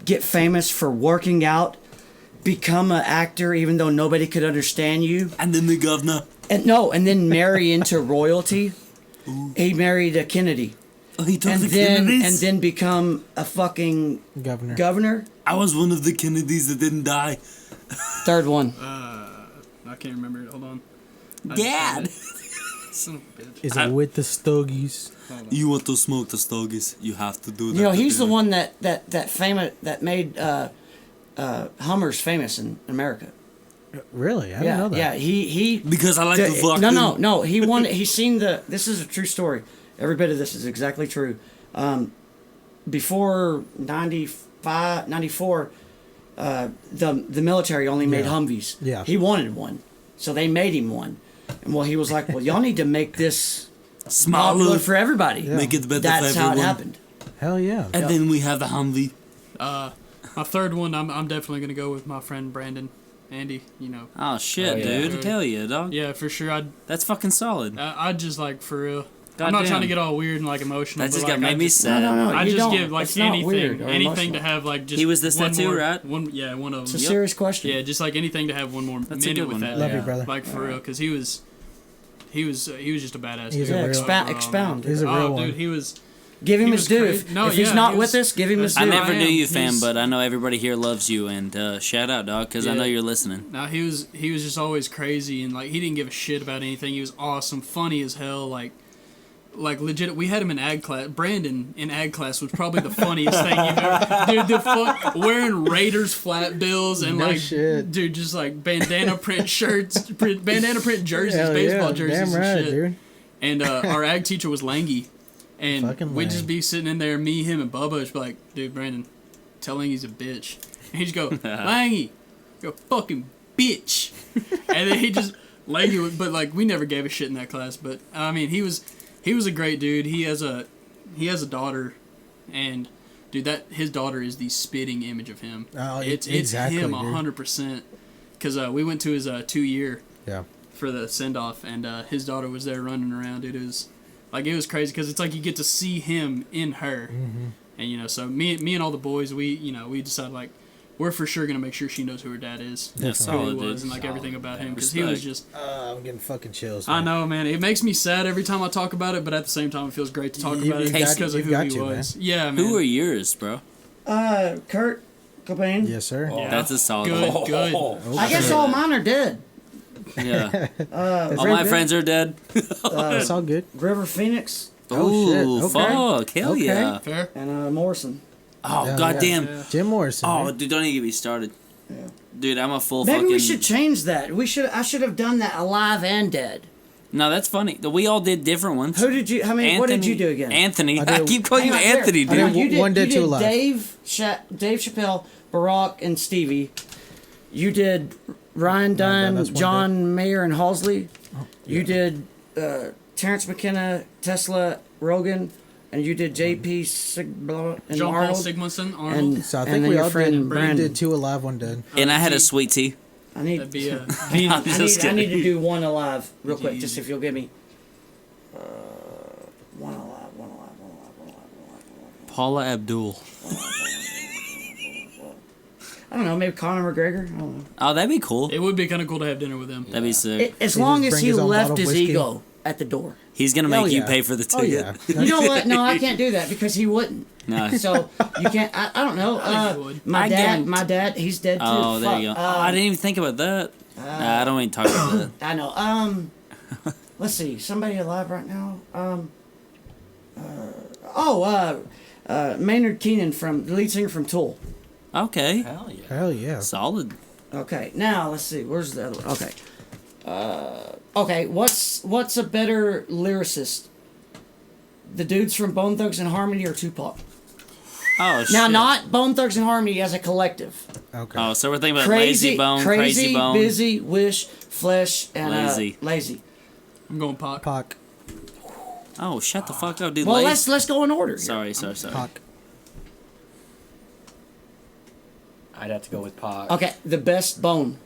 get famous for working out, become an actor even though nobody could understand you, And then the governor. and then marry into royalty? He married a Kennedy, Oh, he took and the then Kennedys. become a fucking Governor. governor. I was one of the Kennedys that didn't die. Third one. I can't remember it. Hold on. Dad. Son of a bitch. Is it with the Stogies? You want to smoke the stogies? You have to do that. You know, he's the one that famous that made Hummers famous in America. Really? I didn't know that. Yeah, he Because I like to fuck no. He wanted. He seen the. This is a true story. Every bit of this is exactly true. Before 95, 94, the military only made Yeah. Humvees. Yeah. He wanted one, so they made him one. And well, he was like, "Well, y'all need to make this popular Smaller. for everybody." Make it better That's for how it everyone. happened. Hell yeah. And then we have the Humvee. My third one, I'm definitely going to go with my friend Brandon. Andy, you know. Oh shit, Oh, yeah. dude! Hell yeah, dog. Yeah, for sure. That's fucking solid. I'd just like, for real. I'm not Goddamn. trying to get all weird and like emotional. That just but, got like, made me sad. No, I you just don't. give like It's not weird anything, or anything to emotional. have like just. He was this one tattoo, more, right? one of It's a them. serious question. Yeah, just like anything to have one more That's a minute good with one. that. Love Yeah. you, brother. Like for real, because he was just a badass. He's dude. a Yeah, real- expound. He's a real Oh, one. dude, he was. Give him He his was due. crazy. No, if he's yeah, not he with was- us, give him his I due. never knew you, fam, He's- but I know everybody here loves you, and shout out, dog, because I Yeah. know you're listening. No, he was just always crazy and like he didn't give a shit about anything. He was awesome, funny as hell, like legit. We had him in ag class. Brandon in ag class was probably the funniest thing you've ever. Dude, the fuck wearing Raiders flat bills and No like, shit. dude, just like bandana print shirts, bandana print jerseys, Hell baseball yeah. jerseys, Damn and right, shit. dude. And our ag teacher was Langy, and Fucking we'd Lang. just be sitting in there, me, him, and Bubba, just be like, dude, Brandon, tell Langy he's a bitch. And he'd just go, Langy, you're a fucking bitch. And then he just, Langy, but like we never gave a shit in that class. But I mean, he was a great dude. He has a daughter, and dude, his daughter is the spitting image of him. Oh, it's exactly, him dude. 100%. Because we went to his 2-year Yeah. for the send off, and his daughter was there running around. Dude, it was crazy because it's like you get to see him in her, and you know. So me and all the boys, we decided like we're for sure gonna make sure she knows who her dad is, Yeah, who solid, he was, dude. and like everything about him because he Respect. was just. I'm getting fucking chills. I man. know, man. It makes me sad every time I talk about it, but at the same time, it feels great to talk You- about it you've just got- because of you've who got he to, was. Yeah, man. Who are yours, bro? Kurt Cobain. Yes, sir. Yeah. That's a solid Good, one. good. I guess all mine are dead. Yeah. All my friends are dead. That's all good. River Phoenix Oh, shit. Ooh, Okay. fuck. Hell Okay. yeah. Fair. and Morrison. Oh, Yeah, goddamn. Yeah. Jim Morrison. Oh, dude. dude, don't even get me started. Dude, I'm a full Maybe fucking. we should change that. I should have done that alive and dead. No, that's funny. We all did different ones. Who did you? How many? What did you do again? Anthony. I I, did- keep calling you Hang on, Anthony, here. dude. did One Dead, you Two did Alive. Dave Chappelle, Barack, and Stevie. You did Ryan Dunn, that's One John Mayer, and Halsey. You did Terrence McKenna, Tesla, Rogan, and you did J.P. and John Paul Arnold. Sigmundson, Arnold. And, So I and think then we your all friend did. Brandon. Did 2 alive, 1 dead. And I had a sweet tea. I need, That'd be a. I'm just I need to kidding. do one alive real quick, just if you'll give me. One alive. Paula Abdul. I don't know, maybe Conor McGregor. I don't know. Oh, that'd be cool. It would be kind of cool to have dinner with him. That'd be sick. As He long just as bring he his own left bottle of his whiskey. ego at the door. He's gonna Hell make you yeah. pay for the Oh ticket. yeah. You know what? No, I can't do that because he wouldn't. No. So you can't. I don't know. I think he would. My I dad. can't. My dad. He's dead too. Oh, there Fuck. you go. Oh, I didn't even think about that. Nah, I don't even talk about that. I know. Let's see. Somebody alive right now. Maynard Keenan from the lead singer from Tool. Okay. Hell yeah. Hell yeah. Solid. Okay. Now let's see. Where's the other one? Okay. Okay. What's a better lyricist? The dudes from Bone Thugs and Harmony or Tupac? Oh, shit. Now, not Bone Thugs and Harmony as a collective. Okay. Oh, so we're thinking about Lazy Bone, Crazy Bone. Busy, Wish, Flesh, and Lazy. Lazy. I'm going Pac. Pac. Oh, shut the fuck up, dude. Well, Lazy. let's go in order. here. Sorry. Pac. I'd have to go with Pac. Okay, the best Bone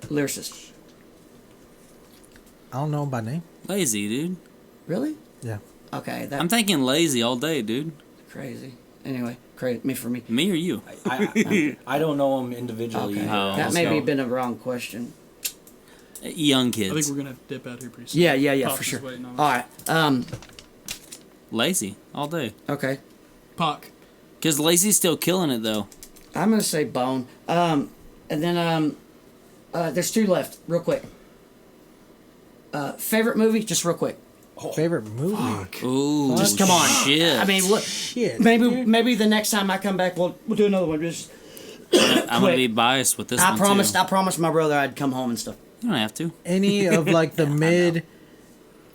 lyricist. I don't know him by name. Lazy, dude. Really? Yeah. Okay, that's I'm thinking Lazy all day, dude. crazy. Anyway, me for me. Me or you? I don't know him individually. Okay, Oh, that let's may go. have been a wrong question. Young I think kids. we're gonna dip out here pretty soon. Yeah, Pac for is sure. waiting on us. All right. Lazy all day. Okay. Pac. Cause Lazy's still killing it though. I'm gonna say Bone. And then there's 2 left, real quick. Favorite movie, just real quick. Favorite movie. Ooh, Just come on. Shit. I mean, what? Shit. Maybe the next time I come back, we'll do another one. Just I'm gonna quick. be biased with this I one promised. too. I promised my brother I'd come home and stuff. You don't have to. Any of like the mid.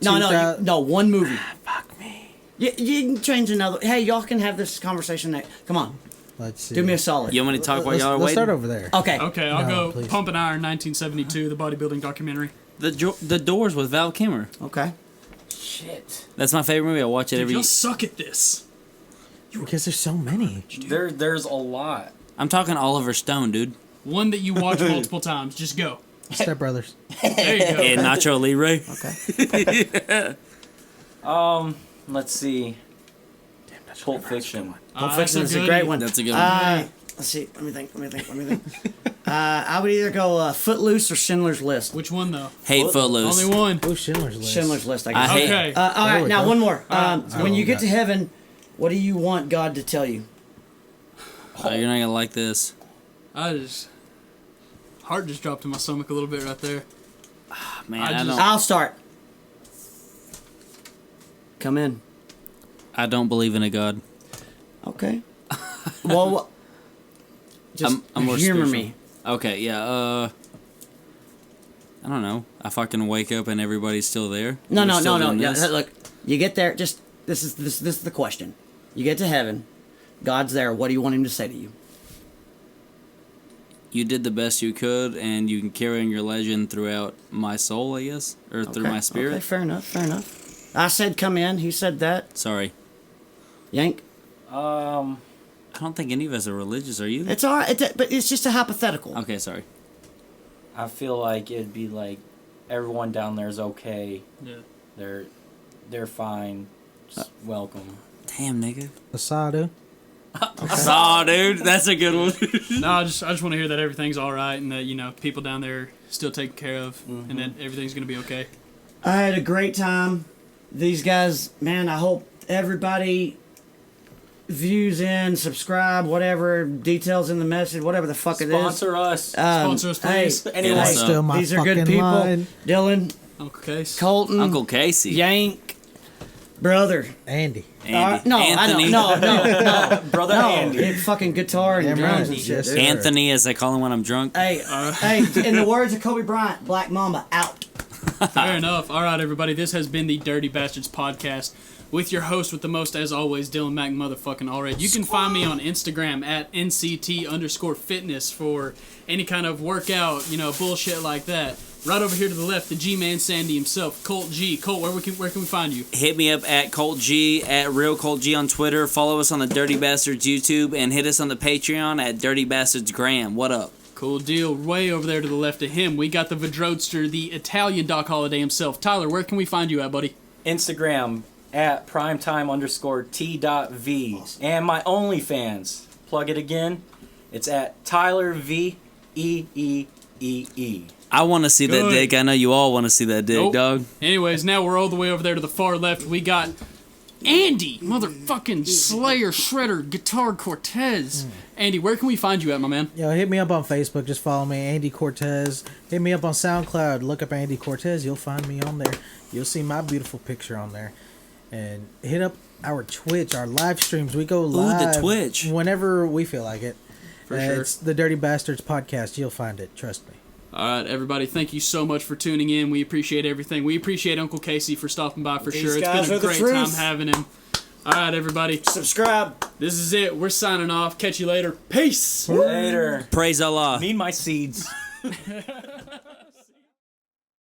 No, 2000 no, one movie. Fuck me. You can change another. Hey, y'all can have this conversation next. Come on, Let's see. do me a solid. You want me to talk while y'all are Let's waiting? start over there. Okay. Okay, I'll No, go please. Pump and Iron 1972, the bodybuilding documentary. The Doors with Val Kilmer. Okay. Shit. That's my favorite movie. I watch it Dude, every. y'all suck at this. Because there's so many. There's a lot. I'm talking Oliver Stone, dude. One that you watch multiple times. Just go. Step Brothers. There you go. And Nacho Libre. Okay. Let's see. Pulp Fiction. Pulp that's Fiction a is a good great one. one. That's a good one. Let's see. Let me think. I would either go Footloose or Schindler's List. Which one though? Hate Footloose. Only one. Oh, Schindler's List. Schindler's List. I I guess. hate. Okay. All There right. we Now go. one more. When you we get got- to heaven, what do you want God to tell you? Oh, you're not gonna like this. Heart just dropped in my stomach a little bit right there. Man, I I, just- don't. I'll start. Come in. I don't believe in a God. Okay. Well, just I'm more humor spiritual. me. Okay, yeah. I don't know. I fucking wake up and everybody's still there. No. We're still doing Yeah, this? look, you get there. Just this is the question. You get to heaven. God's there. What do you want him to say to you? You did the best you could, and you can carry on your legend throughout my soul, I guess, or through my spirit. Okay, fair enough. I said come in. He said that. Sorry, Yank. I don't think any of us are religious. Are you? It's all right. But it's just a hypothetical. Okay, sorry. I feel like it'd be like everyone down there is okay. Yeah. They're fine. Just welcome. Damn, nigga. Asada. Oh, dude, that's a good one. No, I just want to hear that everything's all right and that people down there still taken care of and that everything's gonna be okay. I had a great time. These guys, man. I hope everybody views in, subscribe, whatever details in the message, whatever the fuck it is. Sponsor us. Sponsor us, please. Hey, Anyway, Yes, Still my these are good fucking people. line. Dylan, Uncle Case. Colton, Uncle Casey. Yank, Brother. Andy. Andy. No, Anthony. I don't. No. Brother No, Andy. hit fucking guitar and Damn drums right. and shit. Yes, dude. sir. Anthony, as I call him when I'm drunk. Hey, in the words of Kobe Bryant, Black Mamba out. Fair enough. All right, everybody. This has been the Dirty Bastards podcast with your host with the most, as always, Dylan Mac motherfucking Allred. You can find me on Instagram at NCT_fitness for any kind of workout, bullshit like that. Right over here to the left, the G-Man Sandy himself, Colt G. Colt, where can we find you? Hit me up at Colt G, at Real Colt G on Twitter. Follow us on the Dirty Bastards YouTube, and hit us on the Patreon at Dirty Bastards Graham. What up? Cool deal. Way over there to the left of him, we got the Vadrodster, the Italian Doc Holliday himself. Tyler, where can we find you at, buddy? Instagram at primetime_T.V. And my OnlyFans. Plug it again. It's at Tyler V EEEE. I want to see that Good. dick. I know you all want to see that dick, Nope. dog. Anyways, now we're all the way over there to the far left. We got Andy, motherfucking Slayer, Shredder, Guitar Cortez. Andy, where can we find you at, my man? Yo, hit me up on Facebook. Just follow me, Andy Cortez. Hit me up on SoundCloud. Look up Andy Cortez. You'll find me on there. You'll see my beautiful picture on there. And hit up our Twitch, our live streams. We go live the Twitch. whenever we feel like it. For sure. It's the Dirty Bastards podcast. You'll find it. Trust me. All right, everybody, thank you so much for tuning in. We appreciate everything. We appreciate Uncle Casey for stopping by for sure. It's guys been a are the great truth. time having him. All right, everybody, Subscribe. this is it. We're signing off. Catch you later. Peace. Later. Praise Allah. Need my seeds.